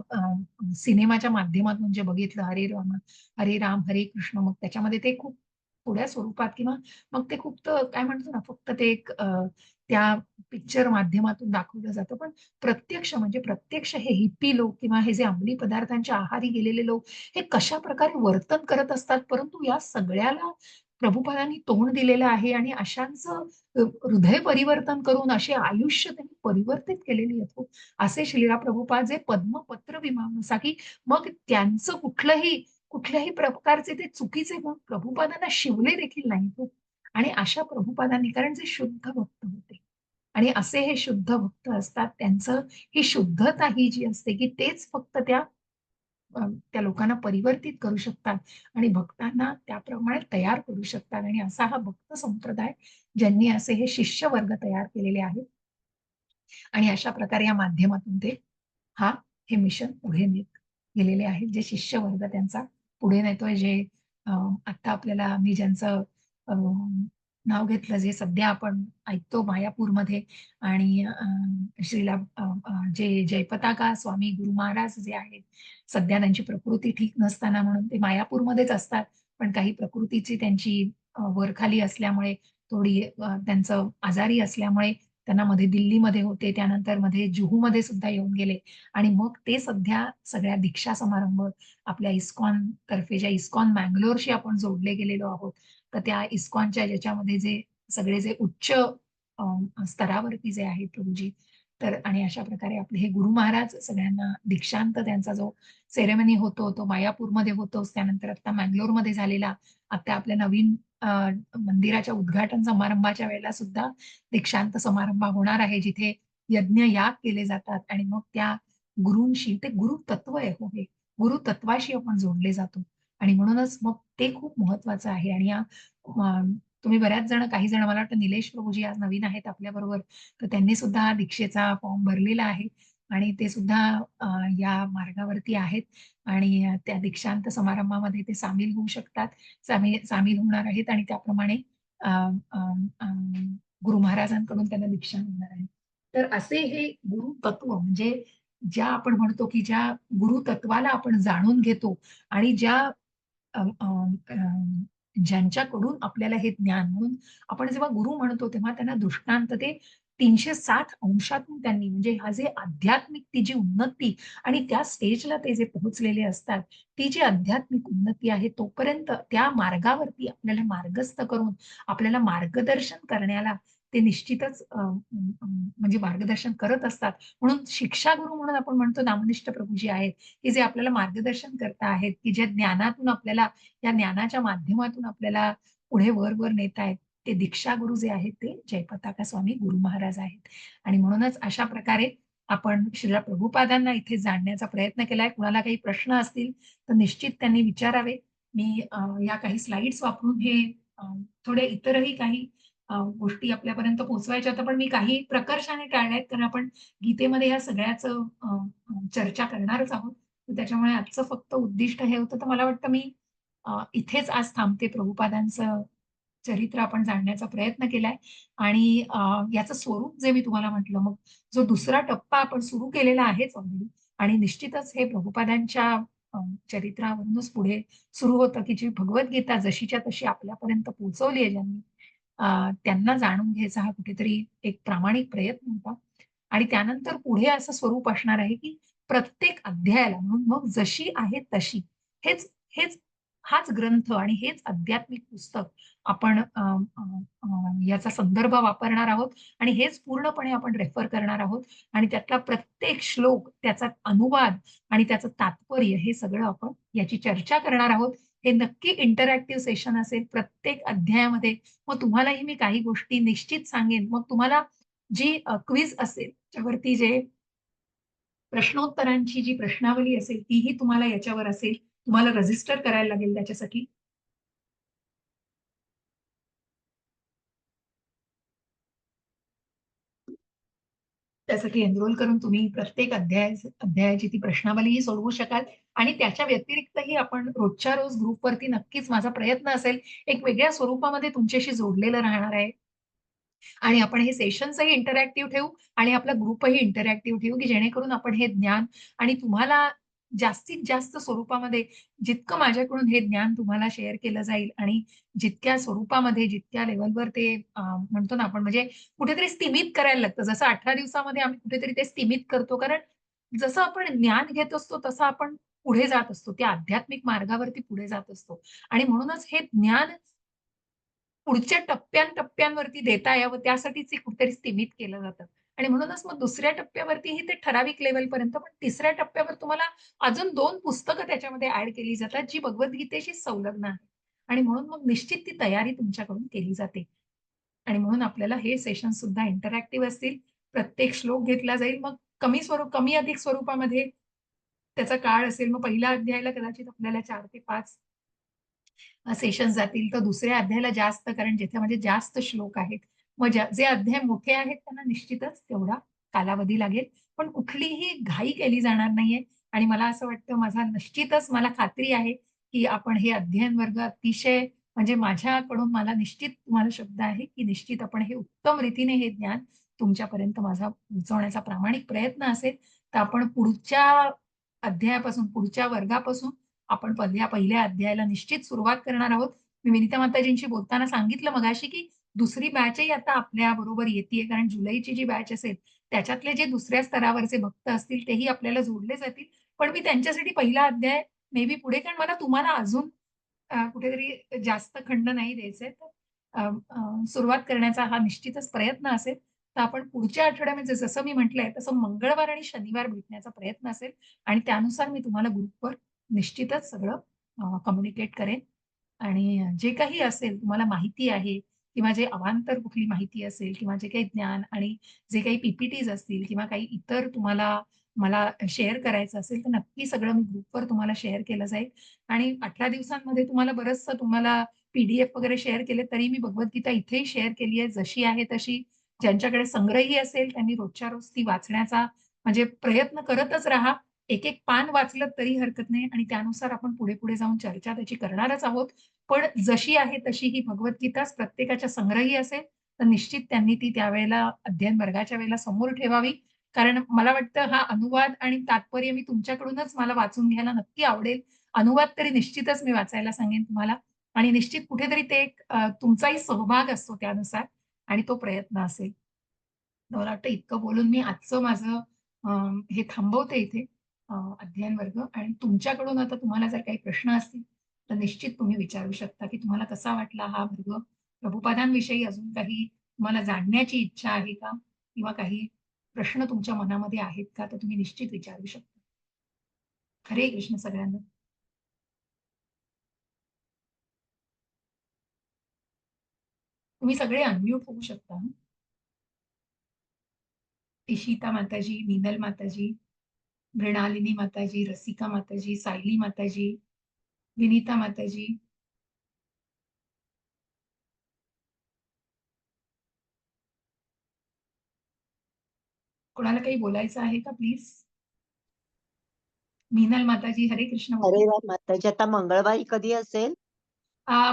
सिनेमाच्या माध्यमातून जे बघितलं हरे राम, हरे कृष्ण मग त्याच्यामध्ये ते खूप थोड्या स्वरूपात किंवा मग ते खूप काय म्हणतो ना, फक्त ते एक त्या पिक्चर माध्यमातून दाखवलं जातं. पण प्रत्यक्ष म्हणजे प्रत्यक्ष हे हिप्पी लोक किंवा हे जे अंमली पदार्थांच्या आहारी गेलेले लोक हे कशाप्रकारे वर्तन करत असतात. परंतु या सगळ्याला प्रभुपादांनी तोंड दिलेलं आहे आणि अशांचं हृदय परिवर्तन करून असे आयुष्य त्यांनी परिवर्तित केलेली आहेत हो. असे श्रीला प्रभुपाद जे पद्मपत्र विमानसा की मग त्यांचं कुठल्याही प्रकारचे ते चुकीचे मग प्रभुपादांना शिवले देखील नाहीत हो. आणि अशा प्रभुपादांनी कारण जे शुद्ध भक्त होते आणि असे हे शुद्ध भक्त असतात त्यांचं ही शुद्धता ही जी असते की तेच फक्त त्या लोकांना परिवर्तित करू शकतात आणि भक्तांना त्याप्रमाणे तयार करू शकतात आणि असा हा भक्त संप्रदाय ज्यांनी असे हे शिष्य वर्ग तयार केलेले आहेत आणि अशा प्रकारे या माध्यमातून ते हा हे मिशन पुढे नेत गेलेले आहेत. जे शिष्य वर्ग त्यांचा पुढे नेतोय जे आता आपल्याला मी ज्यांचं नाव घेतलं जे सध्या आपण ऐकतो मायापूरमध्ये आणि श्रीला जे जयपताका स्वामी गुरु महाराज जे आहेत, सध्या त्यांची प्रकृती ठीक नसताना म्हणून ते मायापूरमध्येच असतात. पण काही प्रकृतीची त्यांची वरखाली असल्यामुळे थोडी त्यांचं आजारी असल्यामुळे त्यांना मध्ये दिल्लीमध्ये होते, त्यानंतर मध्ये जुहूमध्ये सुद्धा येऊन गेले आणि मग ते सध्या सगळ्या दीक्षा समारंभ आपल्या इस्कॉन तर्फे ज्या इस्कॉन मंगलोरशी आपण जोडले गेलेलो आहोत, तर त्या इस्कॉनच्या ज्याच्यामध्ये जे सगळे जे उच्च स्तरावरती जे आहेत प्रभूजी, तर आणि अशा प्रकारे आपले हे गुरु महाराज सगळ्यांना दीक्षांत त्यांचा जो सेरेमनी होतो, तो मायापूरमध्ये होतोच. त्यानंतर आता मंगलोरमध्ये झालेला, आता आपल्या नवीन अ, मंदिराच्या उद्घाटन समारंभाच्या वेळेला सुद्धा दीक्षांत समारंभ होणार आहे, जिथे यज्ञ-याग केले जातात आणि मग त्या गुरूंशी ते गुरुतत्व आहे हो हे. गुरुतत्वाशी आपण जोडले जातो आणि म्हणूनच मग ते खूप महत्वाचं आहे आणि या तुम्ही बऱ्याच जण काही जण मला वाटतं निलेश प्रभूजी आज नवीन आहेत आपल्याबरोबर. तर त्यांनी सुद्धा हा दीक्षेचा फॉर्म भरलेला आहे आणि ते सुद्धा अ, या मार्गावरती आहेत आणि त्या दीक्षांत समारंभामध्ये ते सामील होऊ शकतात. सामील होणार आहेत आणि त्याप्रमाणे अ, अ, अ, गुरु महाराजांकडून त्यांना दीक्षा मिळणार आहे. तर असे हे गुरुतत्व म्हणजे ज्या आपण म्हणतो, की ज्या गुरुतत्वाला आपण जाणून घेतो आणि ज्या अ, अ, अ, ज्यांच्याकडून आपल्याला हे ज्ञान म्हणून आपण जेव्हा गुरु म्हणतो तेव्हा त्यांना दृष्टांत ते 360 अंशातून त्यांनी म्हणजे हा जे आध्यात्मिक ती जी उन्नती आणि त्या स्टेजला ते जे पोहोचलेले असतात, ती जी आध्यात्मिक उन्नती आहे तोपर्यंत त्या मार्गावरती आपल्याला मार्गस्थ करून आपल्याला मार्गदर्शन करण्याला ते निश्चितच म्हणजे मार्गदर्शन करत असतात. म्हणून शिक्षा गुरु म्हणून आपण म्हणतो नामनिष्ठ प्रभू जे आहेत, की जे आपल्याला मार्गदर्शन करता आहेत, की ज्या ज्ञानातून आपल्याला या ज्ञानाच्या माध्यमातून आपल्याला पुढे वर-वर नेतायत. ते दीक्षागुरू जे आहेत ते जयपताका स्वामी गुरु महाराज आहेत. आणि म्हणूनच अशा प्रकारे आपण श्रीला प्रभुपादांना इथे जाणण्याचा प्रयत्न केलाय. कुणाला काही प्रश्न असतील तर निश्चित त्यांनी विचारावे. मी या काही स्लाइड्स वापरून हे अ, थोडे इतरही काही गोष्टी आपल्यापर्यंत पोहोचवायच्या होत्या, पण मी काही प्रकर्षाने टाळल्यात कारण आपण गीतेमध्ये ह्या सगळ्याच चर्चा करणारच आहोत. तर त्याच्यामुळे आजचं फक्त उद्दिष्ट हे होतं. तर मला वाटतं मी इथेच आज थांबते. प्रभुपादांचं चरित्र आपण जाणण्याचा प्रयत्न केलाय आणि याचं स्वरूप जे मी तुम्हाला म्हटलं, मग जो दुसरा टप्पा आपण सुरू केलेला आहेच ऑलरेडी आणि निश्चितच हे प्रभुपादांच्या अ, चरित्रावरूनच पुढे सुरू होतं, की जी भगवद्गीता जशीच्या तशी आपल्यापर्यंत पोहोचवली आहे ज्यांनी, त्यांना जाणून घ्यायचा हा कुठेतरी एक प्रामाणिक प्रयत्न होता आणि त्यानंतर पुढे असं स्वरूप असणार आहे, की प्रत्येक अध्यायाला म्हणून मग जशी आहे तशी हेच हेच हाच ग्रंथ आणि हेच आध्यात्मिक पुस्तक आपण याचा संदर्भ वापरणार आहोत आणि हेच पूर्णपणे आपण रेफर करणार आहोत आणि त्यातला प्रत्येक श्लोक, त्याचा अनुवाद आणि त्याचं तात्पर्य हे सगळं आपण याची चर्चा करणार आहोत. हे नक्की इंटरॅक्टिव्ह सेशन असेल प्रत्येक अध्यायामध्ये. मग तुम्हालाही मी काही गोष्टी निश्चित सांगेन. मग तुम्हाला जी क्विज असेल, त्याच्यावरती जे प्रश्नोत्तरांची जी प्रश्नावली असेल, तीही तुम्हाला याच्यावर असेल. तुम्हाला रजिस्टर करायला लागेल त्याच्यासाठी. त्यासाठी एनरोल करून तुम्ही प्रत्येक अध्यायाची ती प्रश्नावलीही सोडवू शकाल आणि त्याच्या व्यतिरिक्तही आपण रोजच्या रोज ग्रुपवरती नक्कीच माझा प्रयत्न असेल, एक वेगळ्या स्वरूपामध्ये तुमच्याशी जोडलेलं राहणार आहे. आणि आपण हे सेशन्सही इंटरॅक्टिव्ह ठेवू आणि आपला ग्रुपही इंटरॅक्टिव्ह ठेवू, की जेणेकरून आपण हे ज्ञान आणि तुम्हाला जास्तीत जास्त स्वरूपामध्ये जितकं माझ्याकडून हे ज्ञान तुम्हाला शेअर केलं जाईल आणि जितक्या स्वरूपामध्ये, जितक्या लेव्हलवर ते म्हणतो ना आपण म्हणजे कुठेतरी स्तिमित करायला लागतं. जसं 18 दिवसामध्ये आम्ही कुठेतरी ते स्तिमित करतो. कारण जसं आपण ज्ञान घेत असतो, तसं आपण पुढे जात असतो. त्या आध्यात्मिक मार्गावरती पुढे जात असतो आणि म्हणूनच हे ज्ञान पुढच्या टप्प्यांवरती देता यावं त्यासाठीच हे कुठेतरी स्तिमित केलं जातं. आणि म्हणूनच मग दुसऱ्या टप्प्यावरतीही ते ठराविक लेव्हलपर्यंत, पण तिसऱ्या टप्प्यावर तुम्हाला अजून 2 पुस्तकं त्याच्यामध्ये ॲड केली जातात, जी भगवद्गीतेशी संलग्न आहेत. आणि म्हणून मग निश्चित ती तयारी तुमच्याकडून केली जाते. आणि म्हणून आपल्याला हे सेशन सुद्धा इंटरॅक्टिव्ह असतील. प्रत्येक श्लोक घेतला जाईल. मग कमी अधिक स्वरूपामध्ये त्याचा काळ असेल. मग पहिल्या अध्यायाला कदाचित आपल्याला 4 ते 5 सेशन्स जातील, तर दुसऱ्या अध्यायाला जास्त कारण ज्याच्यामध्ये जास्त श्लोक आहेत. मग जे अध्याय मोठे आहेत त्यांना निश्चितच तेवढा कालावधी लागेल. पण कुठलीही घाई केली जाणार नाहीये आणि मला असं वाटतं निश्चितच मला खात्री आहे, की आपण हे अध्ययन वर्ग अतिशय म्हणजे माझ्याकडून मला निश्चित तुम्हाला शब्द आहे, की निश्चित आपण हे उत्तम रीतीने हे ज्ञान तुमच्यापर्यंत माझा पोहोचवण्याचा प्रामाणिक प्रयत्न असेल. तर आपण पुढच्या अध्यायापासून, पुढच्या वर्गापासून आपण पहिल्या अध्यायाला निश्चित सुरुवात करणार आहोत. मी विनिता माताजींशी बोलताना सांगितलं मगाशी, की दुसरी बॅचही आता आपल्या बरोबर येतीये, कारण जुलैची जी बॅच असेल, त्याच्यातले जे दुसऱ्या स्तरावरचे भक्त असतील, तेही आपल्याला जोडले जातील. पण मी त्यांच्यासाठी पहिला अध्याय मे बी पुढे, कारण मला तुम्हाला अजून कुठेतरी जास्त खंड नाही द्यायचे. तर सुरुवात करण्याचा हा निश्चितच प्रयत्न असेल. तर आपण पुढच्या आठवड्यामध्ये जसं मी म्हटलंय, तसं मंगळवार आणि शनिवार भेटण्याचा प्रयत्न असेल आणि त्यानुसार मी तुम्हाला ग्रुपवर निश्चितच सगळं कम्युनिकेट करेन आणि जे काही असेल तुम्हाला माहिती आहे किंवा जे अवांतर कुठली माहिती असेल किंवा जे काही ज्ञान आणि जे काही पी-पी-टीज असतील किंवा काही इतर तुम्हाला मला शेअर करायचं असेल, तर नक्की सगळं मी ग्रुपवर तुम्हाला शेअर केलं जाईल आणि 18 दिवसांमध्ये तुम्हाला बरचसं तुम्हाला पी-डी-एफ वगैरे शेअर केले, तरी मी भगवद्गीता इथेही शेअर केली आहे. जशी आहे तशी. ज्यांच्याकडे संग्रही असेल त्यांनी रोजच्या रोज ती वाचण्याचा म्हणजे प्रयत्न करतच राहा. एक-एक पान वाचलं तरी हरकत नाही आणि त्यानुसार आपण पुढे-पुढे जाऊन चर्चा त्याची करणारच आहोत. पण जशी आहे तशी ही भगवद्गीताच प्रत्येकाच्या संग्रही असेल, तर निश्चित त्यांनी ती त्यावेळेला अध्ययन वर्गाच्या वेळेला समोर ठेवावी. कारण मला वाटतं हा अनुवाद आणि तात्पर्य मी तुमच्याकडूनच मला वाचून घ्यायला नक्की आवडेल. अनुवाद तरी निश्चितच मी वाचायला सांगेन तुम्हाला आणि निश्चित कुठेतरी ते एक तुमचाही सहभाग असतो त्यानुसार आणि तो प्रयत्न असेल. मला वाटतं इतकं बोलून मी आजचं माझं अ, हे थांबवते इथे अध्ययन वर्ग आणि तुमच्याकडून आता तुम्हाला जर काही प्रश्न असतील, तर निश्चित तुम्ही विचारू शकता, की तुम्हाला कसा वाटला हा वर्ग? प्रभुपादांविषयी अजून काही तुम्हाला जाणण्याची इच्छा आहे का? किंवा काही प्रश्न तुमच्या मनामध्ये आहेत का? तर तुम्ही निश्चित विचारू शकता. हरे कृष्ण सगळ्यांना. तुम्ही सगळे अनम्यूट होऊ शकता. इशिता माताजी, मीनल माताजी, मृणालिनी माताजी, रसिका माताजी, सायली माताजी, विनीता माताजी. कोणाला काही बोलायचं आहे का प्लीज? मीनल माताजी, हरे कृष्ण अरे बोला. वा माताजी, आता मंगळवारी कधी असेल?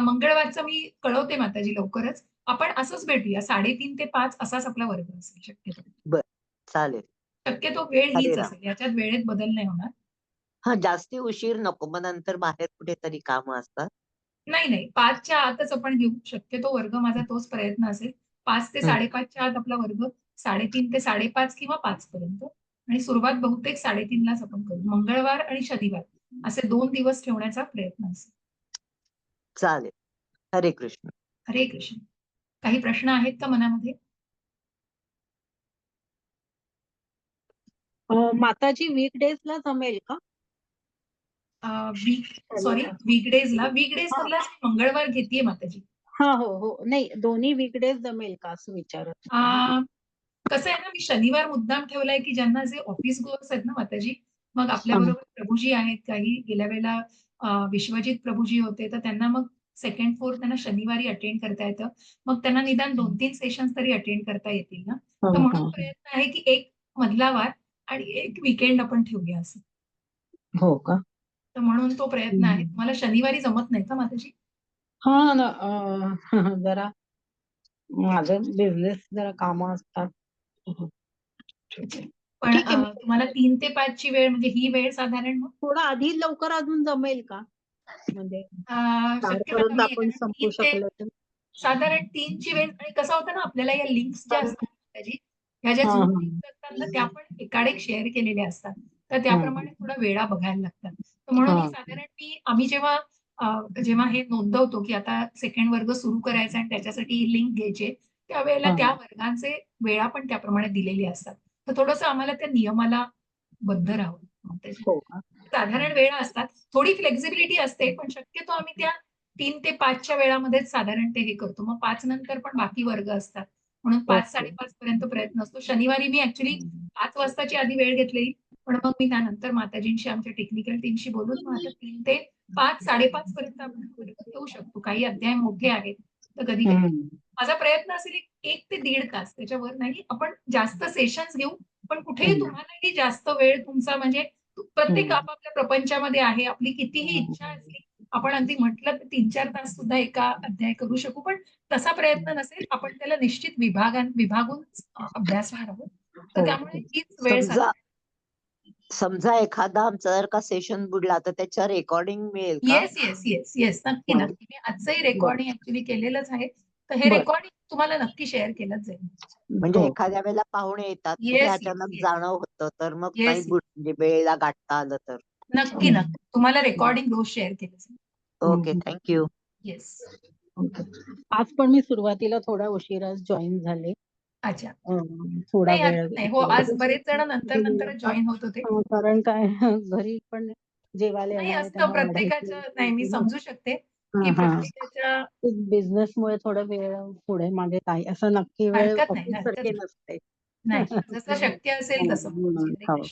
मंगळवारचं मी कळवते माताजी लवकरच. आपण असंच भेटूया 3:30 ते 5 असाच आपला वर्ग असेल शक्यतो. बर, चालेल. शक्यतो वेळ हरे हीच राम. असेल. याच्यात वेळेत बदल नाही होणार. हा, जास्ती उशीर नको, मग नंतर बाहेर कुठेतरी काम असतात. नाही, नाही 5च्या आतच आपण घेऊ. शक्यतो वर्ग माझा तोच प्रयत्न असेल. 5 ते हं. 5:30च्या आत आपला वर्ग, 3:30 ते 5:30 किंवा 5 पर्यंत आणि सुरुवात बहुतेक 3:30 लाच आपण करू. मंगळवार आणि शनिवार असे 2 दिवस ठेवण्याचा प्रयत्न असेल. चालेल. हरे कृष्ण. हरे कृष्ण. काही प्रश्न आहेत का मनामध्ये? माताजी वीकडेजला जमेल का? वीक चालेल सॉरी का? वीकडेजला वीकडेज हा मधलाच मंगळवार घेतीये माताजी. हा, हो हो, नाही दोन्ही वीकडेज जमेल का असं विचारत अ, होते मी. कसं आहे ना, मी शनिवार मुद्दाम ठेवलाय, की ज्यांना जे ऑफिस गोअर्स आहेत ना माताजी, मग हा आपल्याबरोबर प्रभूजी आहेत काही. गेल्या वेळेला विश्वजित प्रभूजी होते, तर त्यांना मग 2nd, 4th त्यांना शनिवारी अटेंड करता येतं. मग त्यांना निदान 2-3 सेशन्स तरी अटेंड करता येतील ना. हा तर हा म्हणून हा. प्रयत्न आहे, की एक मधला वार आणि एक वीकेंड आपण ठेवूया असं. हो का? तर म्हणून तो प्रयत्न आहे. हम्म. तुम्हाला शनिवारी जमत नाही का माताजी? हा ना, जरा माझं बिझनेस जरा कामं असतात. हं, ठीक आहे. पण ठीक आहे, तुम्हाला मी 3 ते 5 ची वेळ म्हणजे ही वेळ साधारण मग थोडं आधी लवकर अजून जमेल का? म्हणजे शक्यतो 4 पर्यंत कमी आहे आपण कारण संपू 3 ते शकलो तर. साधारण 3 ची वेळ आणि कसं होतं ना आपल्याला या लिंक्स ज्या असतात त्याची ह्या ज्या हा Zoom हा लिंक्स असतात ना त्या पण एकाडेक शेअर केलेल्या असतात. तर हा त्याप्रमाणे थोड्या वेळा बघायला लागतात. तर म्हणून हा ही साधारण आम्ही जेव्हा जेव्हा हे नोंदवतो, की आता सेकंड वर्ग सुरू करायचा आणि त्याच्यासाठी ही लिंक घ्यायची त्यावेळेला हा. त्या वर्गांचे वेळा पण त्याप्रमाणे दिलेली असतात. तर थोडंसं आम्हाला त्या नियमाला बद्ध राहावं त्याची. हो का? साधारण वेळा असतात. थोडी फ्लेक्सिबिलिटी असते, पण शक्यतो आम्ही त्या 3 ते 5 च्या वेळामध्येच साधारण ते हे करतो. मग 5 नंतर पण बाकी वर्ग असतात. म्हणून 5, ओके. 5:30 पर्यंत प्रयत्न असतो. शनिवारी मी ॲक्चुअली हम्म. 5 वाजताची आधी वेळ घेतलेली. पण मग मी त्यानंतर माताजींशी आमच्या टेक्निकल टीमशी बोलून मग आता 3 ते 5, 5:30 पर्यंत आपण हा वर्ग ठेवू शकतो. काही अध्याय मोठे आहेत. तर कधी-कधी हम्म. माझा प्रयत्न असेल 1 ते 1.5 तास त्याच्यावर नाही. आपण जास्त सेशन्स घेऊ, पण कुठेही हम्म. तुम्हालाही जास्त वेळ तुमचा म्हणजे प्रत्येक हम्म. आपापल्या प्रपंचामध्ये आहे. आपली कितीही इच्छा असली, आपण अगदी म्हटलं तर 3-4 तास सुद्धा एका अध्याय करू शकू. पण तसा प्रयत्न नसेल. आपण त्याला निश्चित विभागून अभ्यासणार आहोत. तर हो त्यामुळे हो. हीच वेळ समजा समजा एखादा आमचा जर का सेशन बुडला तर त्याच्या रेकॉर्डिंग मिळेल का? Yes, yes, yes, yes. नक्की, हो. नक्की. मी आजचंही बर. रेकॉर्डिंग ॲक्चुअली केलेलंच आहे. तर हे बरं. रेकॉर्डिंग तुम्हाला नक्की शेअर केलंच जाईल. म्हणजे हो. एखाद्या वेळेला पाहुणे येतात, कुठे येस, येस, अचानक येस. जाणं होतं, तर मग येस, काही येस. म्हणजे वेळेला गाठता आलं तर. नक्की, नक्की. तुम्हाला रेकॉर्डिंग रोज शेअर केलं जाईल. Okay, thank you. Yes. Okay. आज पण मी सुरुवातीला थोडा उशिराच जॉइन झाले. अच्छा. थोडा नाही वेळ हरकत नाही. हो, आज बरेच जण नंतरच जॉइन होत होते. कारण काय घरी पण जेवायला नाही येणार आहे असतं त्यामुळे प्रत्येकाचं नाही मी समजू शकते, की हां, हां. प्रत्येकाच्या बिझनेसमुळे थोडा वेळ पुढे मागे काही असं नक्की वेळ हरकत नाही, ऑफिस हरकत सारखी नाही. नसते. नाही, जसं शक्य असेल तसं. म्हणून. हो.